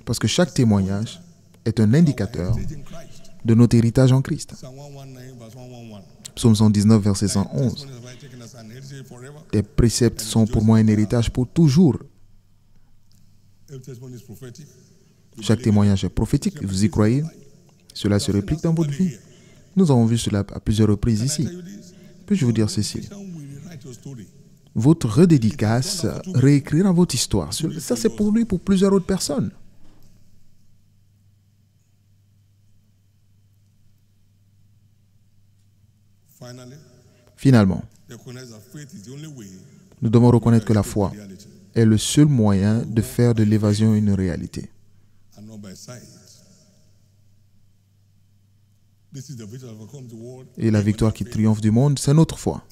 Parce que chaque témoignage est un indicateur de notre héritage en Christ. Psaume 119, verset 111. Tes préceptes sont pour moi un héritage pour toujours. Chaque témoignage est prophétique. Vous y croyez? Cela se réplique dans votre vie. Nous avons vu cela à plusieurs reprises ici. Puis-je vous dire ceci? Votre redédicace réécrira votre histoire. Ça, c'est pour lui, pour plusieurs autres personnes. Finalement, nous devons reconnaître que la foi est le seul moyen de faire de l'évasion une réalité. Et la victoire qui triomphe du monde, c'est notre foi.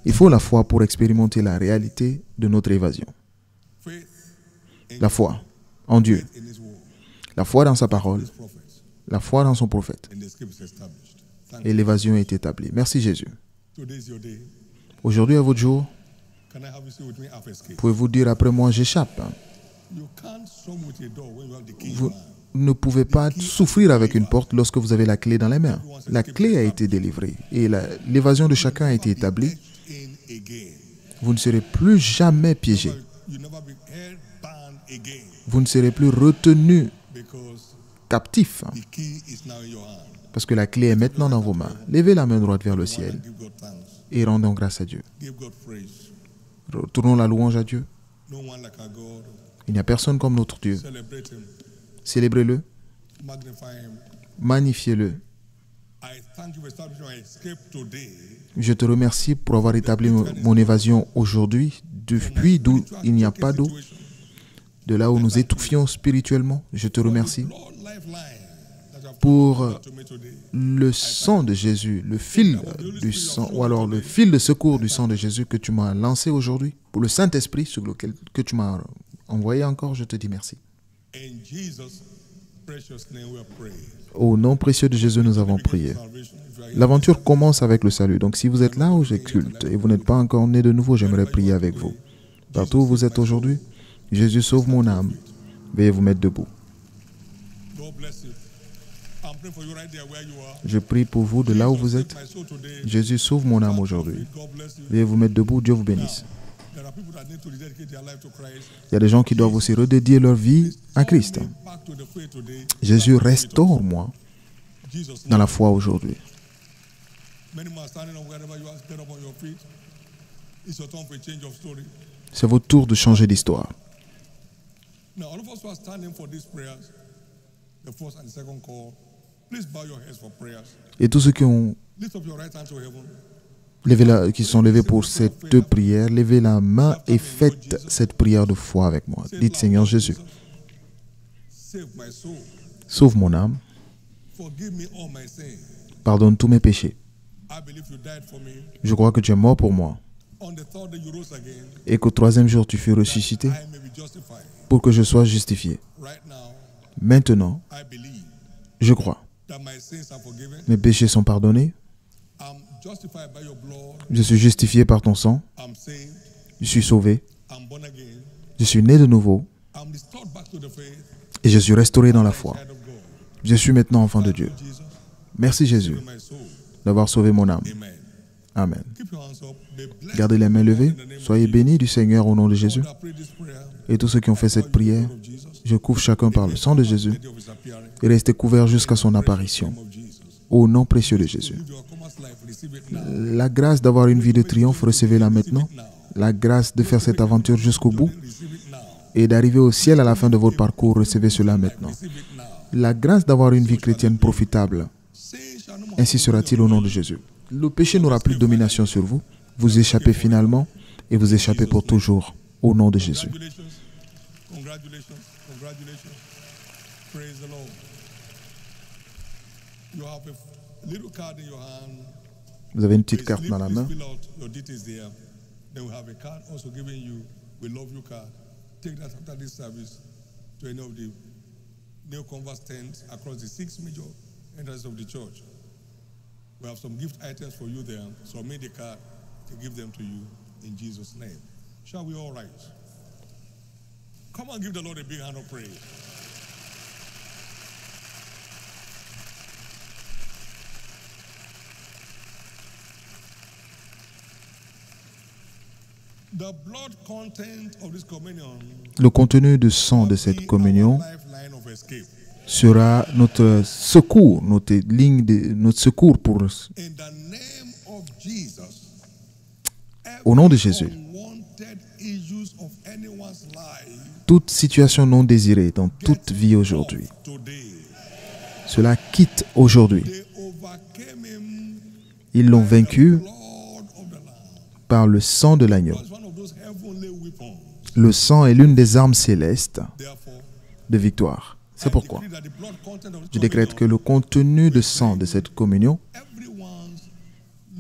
Il faut la foi pour expérimenter la réalité de notre évasion. La foi en Dieu, la foi dans sa parole, la foi dans son prophète. Et l'évasion est établie. Merci Jésus. Aujourd'hui est votre jour. Pouvez-vous dire après moi, j'échappe? Vous ne pouvez pas souffrir avec une porte lorsque vous avez la clé dans les mains. La clé a été délivrée et l'évasion de chacun a été établie. Vous ne serez plus jamais piégé. Vous ne serez plus retenu captif. Parce que la clé est maintenant dans vos mains. Levez la main droite vers le ciel et rendons grâce à Dieu. Retournons la louange à Dieu. Il n'y a personne comme notre Dieu. Célébrez-le. Magnifiez-le. Je te remercie pour avoir établi mon évasion aujourd'hui, depuis d'où il n'y a pas d'eau, de là où nous étouffions spirituellement. Je te remercie pour le sang de Jésus, le fil du sang, ou alors le fil de secours du sang de Jésus que tu m'as lancé aujourd'hui, pour le Saint-Esprit sur lequel que tu m'as envoyé encore, je te dis merci. Au nom précieux de Jésus, nous avons prié. L'aventure commence avec le salut. Donc si vous êtes là où j'exulte et vous n'êtes pas encore né de nouveau, j'aimerais prier avec vous. Partout où vous êtes aujourd'hui, Jésus sauve mon âme. Veuillez vous mettre debout. Je prie pour vous de là où vous êtes. Jésus sauve mon âme aujourd'hui. Veuillez vous mettre debout, Dieu vous bénisse. Il y a des gens qui doivent aussi redédier leur vie à Christ. Jésus, restaure-moi dans la foi aujourd'hui. C'est votre tour de changer d'histoire. Et tous ceux qui ont qui sont levés pour cette prière, levez la main et faites cette prière de foi avec moi. Dites, Seigneur Jésus, sauve mon âme, pardonne tous mes péchés. Je crois que tu es mort pour moi et qu'au troisième jour tu fus ressuscité pour que je sois justifié. Maintenant, je crois. Mes péchés sont pardonnés. Je suis justifié par ton sang. Je suis sauvé. Je suis né de nouveau. Et je suis restauré dans la foi. Je suis maintenant enfant de Dieu. Merci Jésus d'avoir sauvé mon âme. Amen. Gardez les mains levées. Soyez bénis du Seigneur au nom de Jésus. Et tous ceux qui ont fait cette prière, je couvre chacun par le sang de Jésus et restez couverts jusqu'à son apparition. Au nom précieux de Jésus. La grâce d'avoir une vie de triomphe, recevez-la maintenant. La grâce de faire cette aventure jusqu'au bout et d'arriver au ciel à la fin de votre parcours, recevez cela maintenant. La grâce d'avoir une vie chrétienne profitable. Ainsi sera-t-il au nom de Jésus. Le péché n'aura plus de domination sur vous. Vous échappez finalement et vous échappez pour toujours au nom de Jésus. Congratulations. Congratulations. Praise the Lord. You have a little card in your hand. Vous avez une petite carte dans la main. Fill out your details there. Then we have a card also giving you, we love you card. Take that after this service to any of the new converse tents across the 6 major entrances of the church. We have some gift items for you there. Submit the card to give them to you in Jesus' name. Shall we all rise? Come on, give the Lord a big hand of praise. The blood content of this communion Le contenu du sang de cette communion lifeline of escape. sera notre secours, notre secours pour, In the name of Jesus, au nom de Jésus. unwanted issues of anyone's life Toute situation non désirée dans toute vie aujourd'hui, today, cela quitte aujourd'hui. they overcame him Ils l'ont vaincu blood of the Lamb. par le sang de l'agneau. It's one of those heavenly weapons. Le sang est l'une des armes célestes Therefore, de victoire. C'est pourquoi decree that the blood content of je décrète que le contenu de sang de cette communion everyone's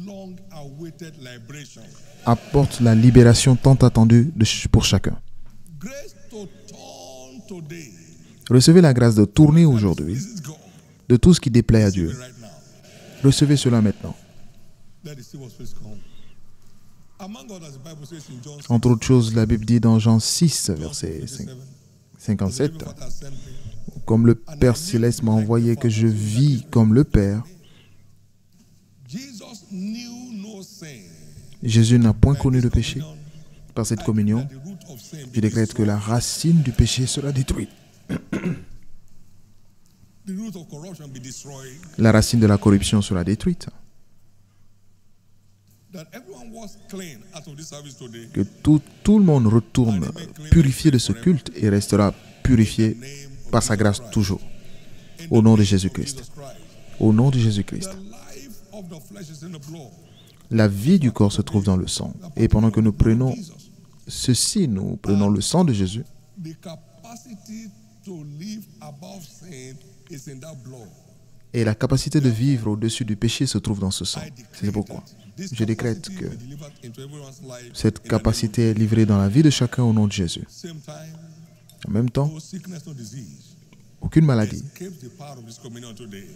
long-awaited liberation. apporte la libération tant attendue pour chacun. Grace to turn today. Recevez la grâce de tourner aujourd'hui This is God. de tout ce qui déplaît à Dieu. Right now. Recevez cela maintenant. Let the silver space come. Among others, the Bible says in John Entre autres choses, la Bible dit dans Jean 6, verset 57, comme le Père Céleste m'a envoyé que je vis comme le Père, Jesus knew no sin. Jésus n'a point connu de péché. Par cette communion, The root of sin. je décrète que la racine du péché sera détruite. The root of corruption be destroyed. La racine de la corruption sera détruite. That everyone was clean out of this service today. Que tout le monde retourne purifié de ce culte et restera purifié par sa grâce toujours. Au nom de Jésus-Christ. Jesus Christ. Au nom de Jésus-Christ. The life of the flesh is in the blood. La vie du corps se trouve dans le sang. Et pendant que nous prenons ceci, nous prenons le sang de Jésus. The capacity to live above sin is in that blood. Et la capacité de vivre au-dessus du péché se trouve dans ce sang. C'est pourquoi je décrète que Delivered into everyone's life. cette capacité est livrée dans la vie de chacun au nom de Jésus. Same time, En même temps, no sickness, no disease. aucune maladie Escape the power of this communion today.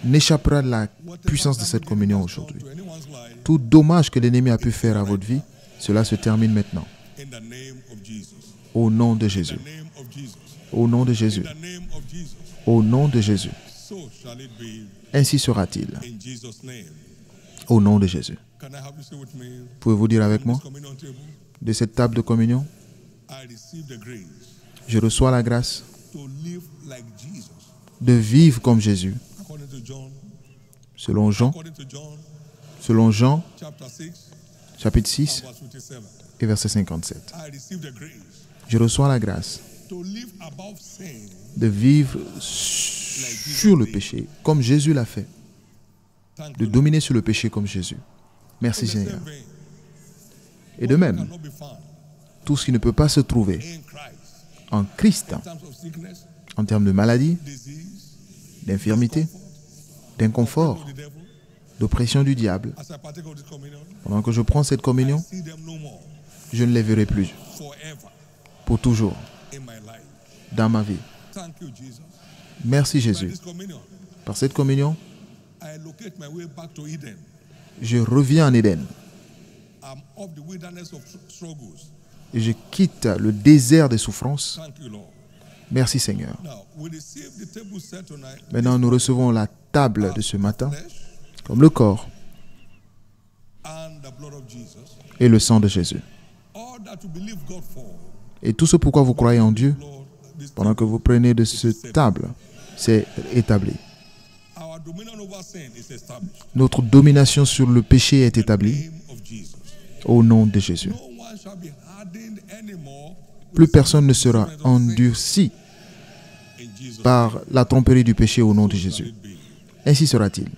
n'échappera de la puissance de cette communion aujourd'hui. To anyone's life, Tout dommage que l'ennemi a pu faire à votre vie, cela se termine maintenant. in the name of Jesus. Au nom de Jésus. In the name of Jesus. Au nom de Jésus. In the name of Jesus. Au nom de Jésus. So shall it be Ainsi sera-t-il. in Jesus' name. Au nom de Jésus. Can I have you say with me? Pouvez-vous dire avec moi, This communion table, de cette table de communion, I receive the grace je reçois la grâce to live like Jesus. de vivre comme Jésus. According to John, Selon Jean, according to John chapter 6, chapitre 6 verse 57. et verset 57. I receive the grace Je reçois la grâce to live above sin de vivre sur le péché comme Jésus l'a fait, Thank de you. dominer sur le péché comme Jésus. Merci Seigneur. Et de même, tout ce qui ne peut pas se trouver en Christ, en termes de maladie, d'infirmité, d'inconfort, d'oppression du diable, pendant que je prends cette communion, je ne les verrai plus pour toujours dans ma vie. Merci Jésus. Par cette communion, je reviens en Éden. Et je quitte le désert des souffrances. Merci Seigneur. Maintenant, nous recevons la table de ce matin comme le corps et le sang de Jésus. Et tout ce pourquoi vous croyez en Dieu, pendant que vous prenez de cette table, c'est établi. Notre domination sur le péché est établie au nom de Jésus. Plus personne ne sera endurci par la tromperie du péché au nom de Jésus. Ainsi sera-t-il.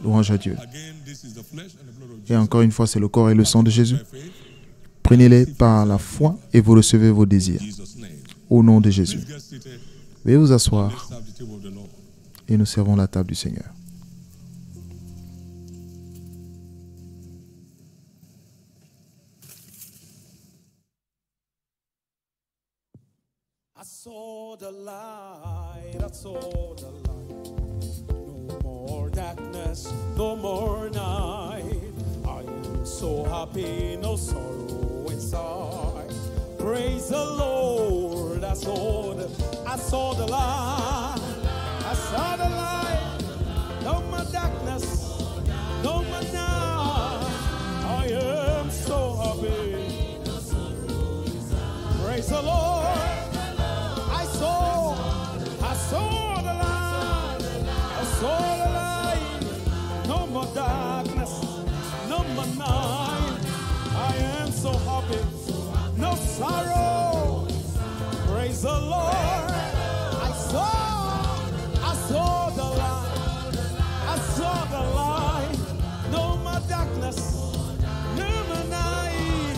Louange à Dieu. Et encore une fois, c'est le corps et le sang de Jésus. Prenez-les par la foi et vous recevez vos désirs. Au nom de Jésus. Veuillez vous asseoir et nous servons la table du Seigneur. I saw the light, I saw the light. No more darkness, no more night. I am so happy, no sorrow inside. Praise the Lord, I saw the light. I saw the light, no more darkness, no more night. I am so happy. Praise the Lord. I saw the light, I saw the light, no more darkness, no more night. I am so happy, no sorrow. Praise the Lord. I saw the light, I saw the light, no more darkness, no more night.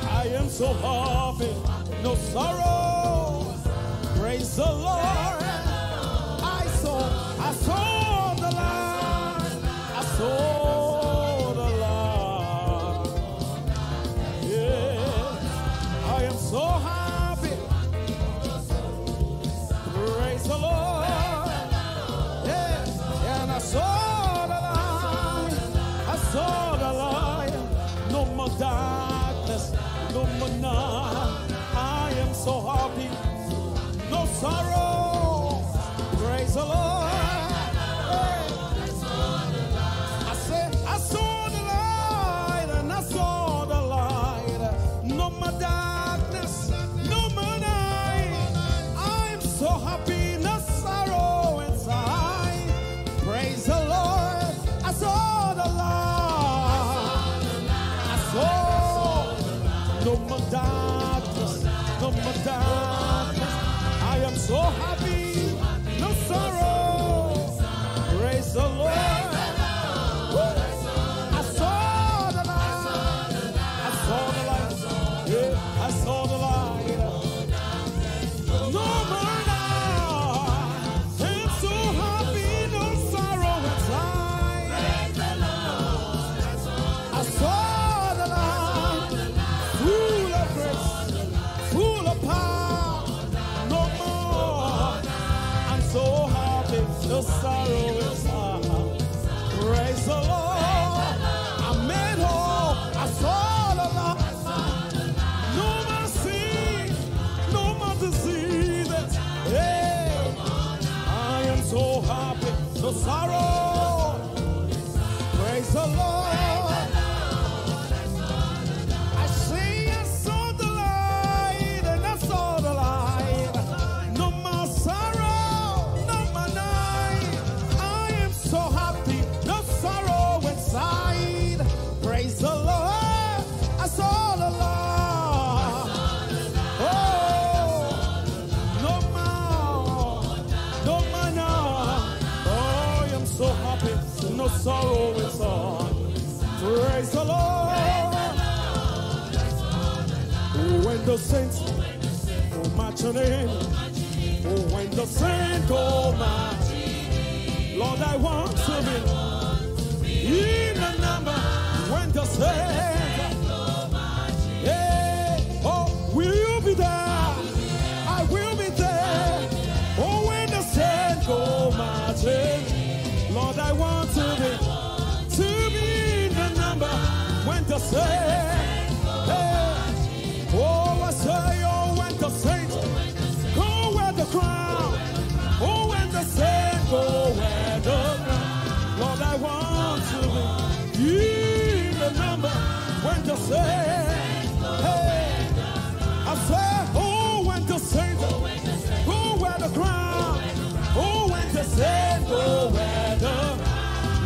I am so happy, no sorrow. Praise the Lord. I saw the light. I saw the light. Yeah, I am so happy. Praise the Lord. Yeah, and I saw the light. I saw the light. No more darkness, no more night. I am so happy. No sorrow, praise the Lord. I saw the light, and I saw the light. No more darkness, no more night. I'm so happy, no sorrow inside. Praise the Lord. I saw the light. I saw no more darkness, no more darkness. I am so happy, no sorrow. Praise the Lord. I saw the light. I saw the light. Yeah, I saw the light. No more night. I'm so happy, no sorrow inside. I saw the light. Full of grace, full of power. No more. I'm so happy, no sorrow inside. Praise the Lord. I'm made whole. I saw the light. No more sin, no more disease. Hey, I am so happy, no sorrow. Praise the Lord. I see I saw the light, and I saw the light. No more sorrow, no more night. I am so happy, no sorrow inside. Praise the Lord. I saw the light. Oh, no more night. Oh, I am so sorrow with song. Praise the Lord. Oh, when the saints go marching in. Oh, when the saints go marching. Lord, I want to be in the number. When the saints go marching. Hey, oh, will you be there? I will be there. Oh, when the saints go marching. Lord, I want to be in the number when the saints, hey, oh, I say, oh, when the saints go where the crown, oh, when the saints go where the crown, Lord, I want to be in the number when the saints, hey, I say, oh, when the saints go where the crown, oh, when the saints go where the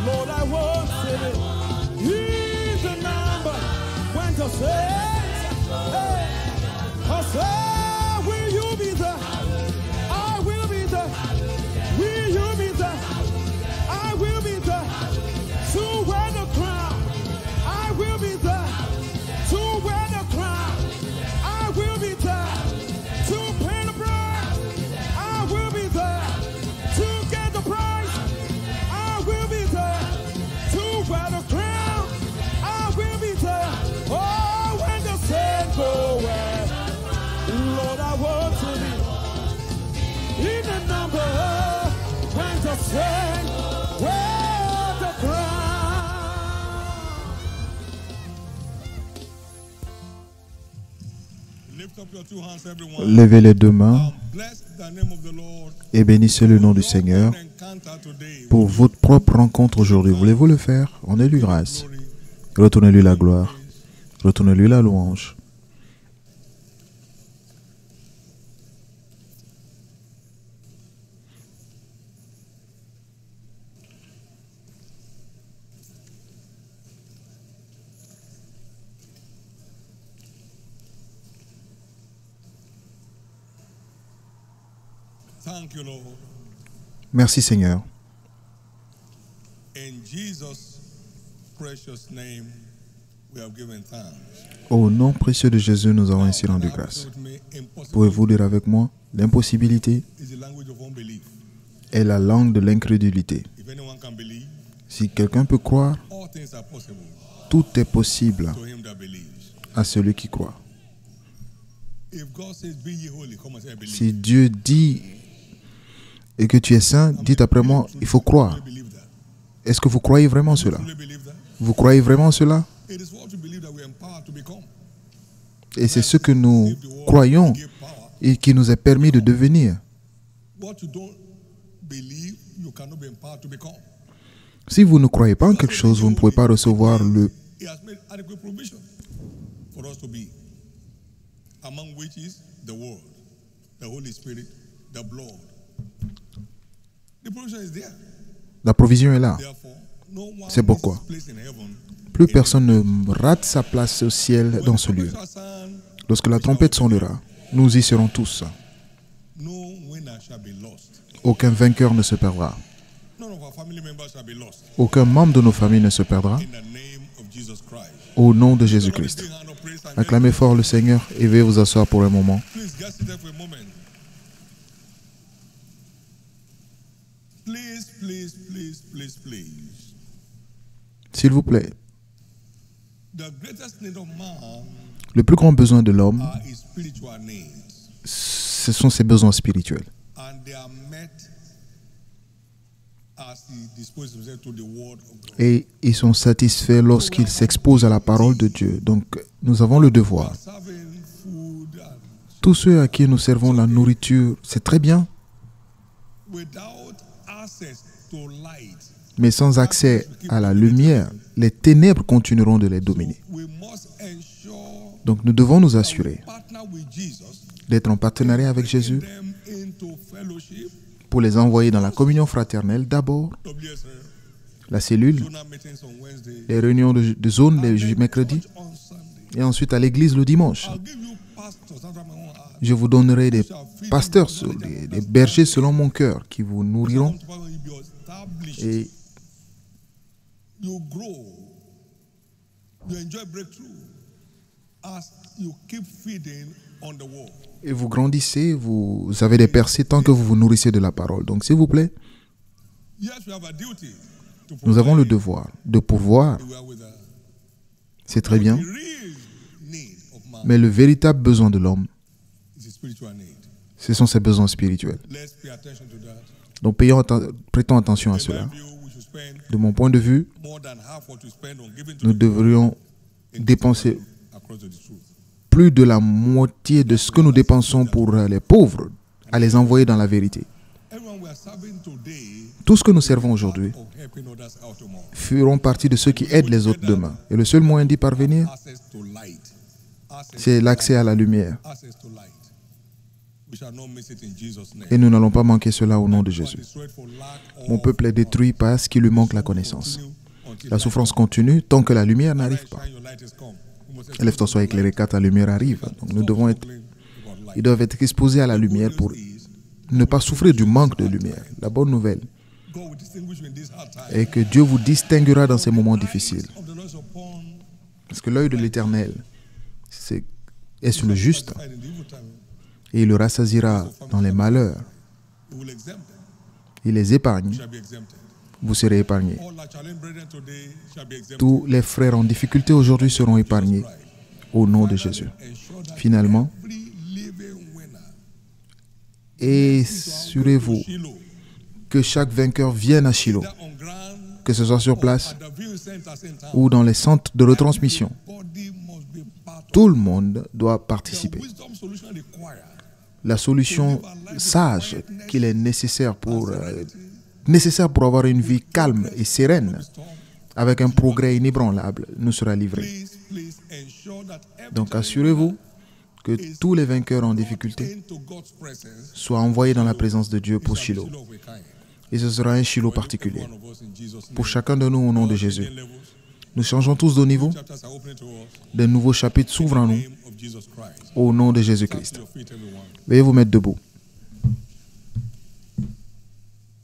Lord, I want to be in the number when the saints, hey, I say, will you be there? I will be there. Will you be there? I will be there. To wear the crown, I will be there. To wear the crown, I will be there. To pay the price, I will be there. To get the prize, I will be there. To wear the crown, I will be there. Oh, when the saints go where, Lord, I want to be in the number. When the saints wear the crown. Lift up your two hands, everyone. Levez les deux mains And bless the name of the Lord. et bénissez le nom du Seigneur Your encounter today. pour votre propre rencontre aujourd'hui. Voulez-vous le faire? Rendez-lui grâce. Glory. Retournez-lui la gloire. Retournez-lui la louange. Thank you, Lord. Merci Seigneur. In Jesus' precious name, we have given thanks. Au nom précieux de Jésus, nous avons ainsi rendu grâce. With me, impossible Pouvez-vous dire avec moi? L'impossibilité is the language of unbelief. est la langue de l'incrédulité. If anyone can believe, Si quelqu'un peut croire, all things are possible tout est possible to him that believes. à celui qui croit. If God says, be ye holy, come and say, I believe. Si Dieu dit et que tu es saint, dites après moi, il faut croire. I believe that. Est-ce que vous croyez vraiment cela? Truly believe that. Vous croyez vraiment cela? It is what we believe that we are empowered to become. Et c'est ce que nous If the word croyons give power, et qui nous est permis de devenir. what you don't believe, you cannot be empowered to become. Si vous ne croyez pas en quelque chose, vous ne pouvez pas recevoir le He has made adequate provision for us to be, among which is the Word, the Holy Spirit, the blood. The provision is there. La provision est là. Therefore, no one C'est pourquoi is placed in heaven. plus personne ne rate sa place au ciel dans ce lieu. Lorsque la trompette sonnera, nous y serons tous. No winner shall be lost. Aucun vainqueur ne se perdra. None of our family members shall be lost. Aucun membre de nos familles ne se perdra. In the name of Jesus Christ. Au nom de Jésus-Christ. Big hand of praise and Acclamez fort le Seigneur et veuillez vous asseoir pour un moment. please get seated for a moment. Please, please, please, please, please. S'il vous plaît, The greatest need of man le plus grand besoin de l'homme, are his spiritual needs, ce sont ses besoins spirituels. and they are met as he disposes himself to the word of God. Et ils sont satisfaits lorsqu'ils s'exposent à la parole de Dieu. Donc, nous avons le devoir. Serving food and Tous ceux à qui nous servons la nourriture, c'est très bien, without access to light, mais sans accès à la lumière, les ténèbres continueront de les dominer. we must ensure Donc, nous devons nous assurer partner with Jesus, d'être en partenariat avec Jésus them into fellowship, pour les envoyer dans la communion fraternelle d'abord, WSL, la cellule, donor meetings on Wednesday, les réunions de zone les mercredis, on Sunday. et ensuite à l'église le dimanche. I'll give you pastors under my own heart. Je vous donnerai des pasteurs, des bergers selon mon cœur qui vous nourriront Some people will be established et you grow, you enjoy breakthrough as you keep feeding on the word. Et vous grandissez, vous avez des percées tant que vous vous nourrissez de la parole. Donc, s'il vous plaît, Yes, we have a duty to nous avons le provide devoir de pourvoir. the wherewithal. C'est très bien. The real need of man Mais le véritable besoin de l'homme, is a spiritual need. ce sont ses besoins spirituels. Let's pay attention to that. Donc, prêtons attention à In cela. my view, we should spend De mon point de vue, more than half what we spend on giving to nous the devrions in dépenser across to the truth. plus de la moitié de ce que nous dépensons pour les pauvres à les envoyer dans la vérité. Everyone we are serving today Tout ce que nous servons aujourd'hui of helping others out tomorrow. feront partie de ceux qui aident les autres demain. Et le seul moyen d'y parvenir, Access to light. Access c'est l'accès à la lumière. access to light. We shall not miss it in Jesus' name. Et nous n'allons pas manquer cela au nom de Jésus. Destroyed for lack of Mon peuple est détruit parce qu'il lui manque la connaissance. La souffrance continue tant que la lumière n'arrive pas. shine your light is come. We must Lève-toi, sois éclairé car ta lumière arrive. Donc nous devons être, ils doivent être exposés à la lumière pour ne pas souffrir du manque de lumière. La bonne nouvelle God will distinguish you in this hard time. est que Dieu vous distinguera dans ces moments difficiles. Of the Lord is upon Parce que l'œil de l'Éternel est sur le juste fight in the evil time. et il le rassasiera dans les malheurs. He will exempt them. Il les épargne, Shall be exempted. vous serez épargnés. All our challenged brethren today shall be exempted. Tous les frères en difficulté aujourd'hui seront épargnés au nom de Jésus. Ensure that Finalement, every living winner assurez-vous Shiloh, que chaque vainqueur vienne à Shiloh, that on ground que ce soit sur place at the viewing centers in town, ou dans les centres de retransmission. body must be part of Tout le monde doit the participer. wisdom solution required. La solution sage qu'il est nécessaire pour avoir une vie calme et sereine, avec un progrès inébranlable, nous sera livrée. Please ensure that every Donc assurez-vous que tous les vainqueurs en difficulté into God's presence soient envoyés dans la présence de Dieu pour Shiloh. Shiloh of a kind. Et ce sera un Shiloh particulier. One of us in Jesus' name. Pour chacun de nous au nom de Jésus. Levels, Nous changeons tous de niveau. chapters are opening to us. De nouveaux chapitres s'ouvrent en nous Name of Jesus Christ. au nom de Jésus-Christ. Your feet, everyone. Veuillez vous mettre debout.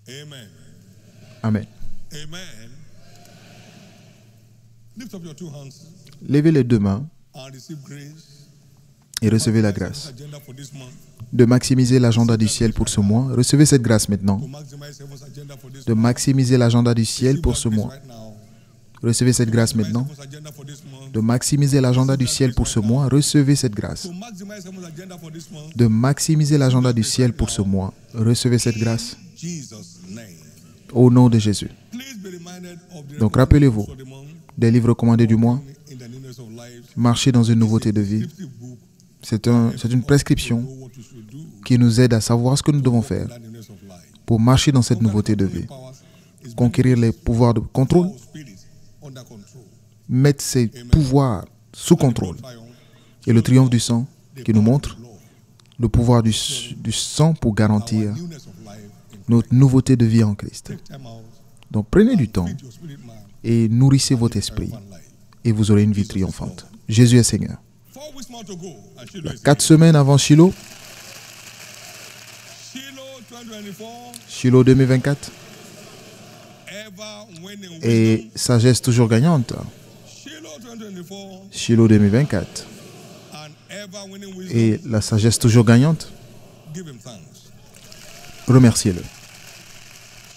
Amen. Amen. Amen. Lift up your two hands Levez les deux mains and receive grace. et recevez la grâce. Agenda for this month. De maximiser l'agenda du ciel pour ce mois. Recevez cette grâce maintenant. To maximize heaven's agenda for this De month. maximiser l'agenda du ciel pour ce mois. Right now. Recevez cette grâce maintenant. Heaven's agenda for this month. De maximiser l'agenda du ciel pour ce mois. Recevez cette grâce. To maximize heaven's agenda for this month. De maximiser l'agenda du ciel pour ce mois. Recevez cette grâce Jesus' name. au nom de Jésus. Please be reminded of the Donc rappelez-vous for the month des livres commandés du mois. in the newness of life. Marcher dans une nouveauté de vie. The book C'est une prescription know what you should do qui nous aide à savoir ce que nous devons faire in the newness of life. pour marcher dans cette nouveauté de vie. Powers is Conquérir les pouvoirs de contrôle, our spirit under control. mettre ces pouvoirs sous contrôle. Triumph. Et le triomphe du sang qui nous montre le pouvoir du sang pour garantir Newness of life. notre nouveauté de vie en Christ. Take time out. Donc prenez du temps Feed your spirit man. et nourrissez votre esprit One life. et vous aurez une vie triomphante. Jésus est Seigneur. 4 weeks more to go. And Shiloh is 4 semaines avant Shiloh, Shiloh 2024. Shiloh 2024 Ever winning wisdom. et sagesse toujours gagnante. Shiloh 2024. Shiloh 2024 And ever winning wisdom. et la sagesse toujours gagnante. Give him thanks. Remerciez-le.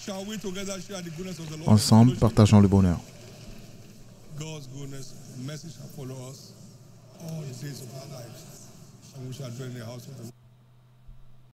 Shall we together share the goodness of the Lord? Ensemble, partageons le bonheur. God's goodness, mercy shall follow us all the days of our lives, and we shall dwell in the house of the Lord.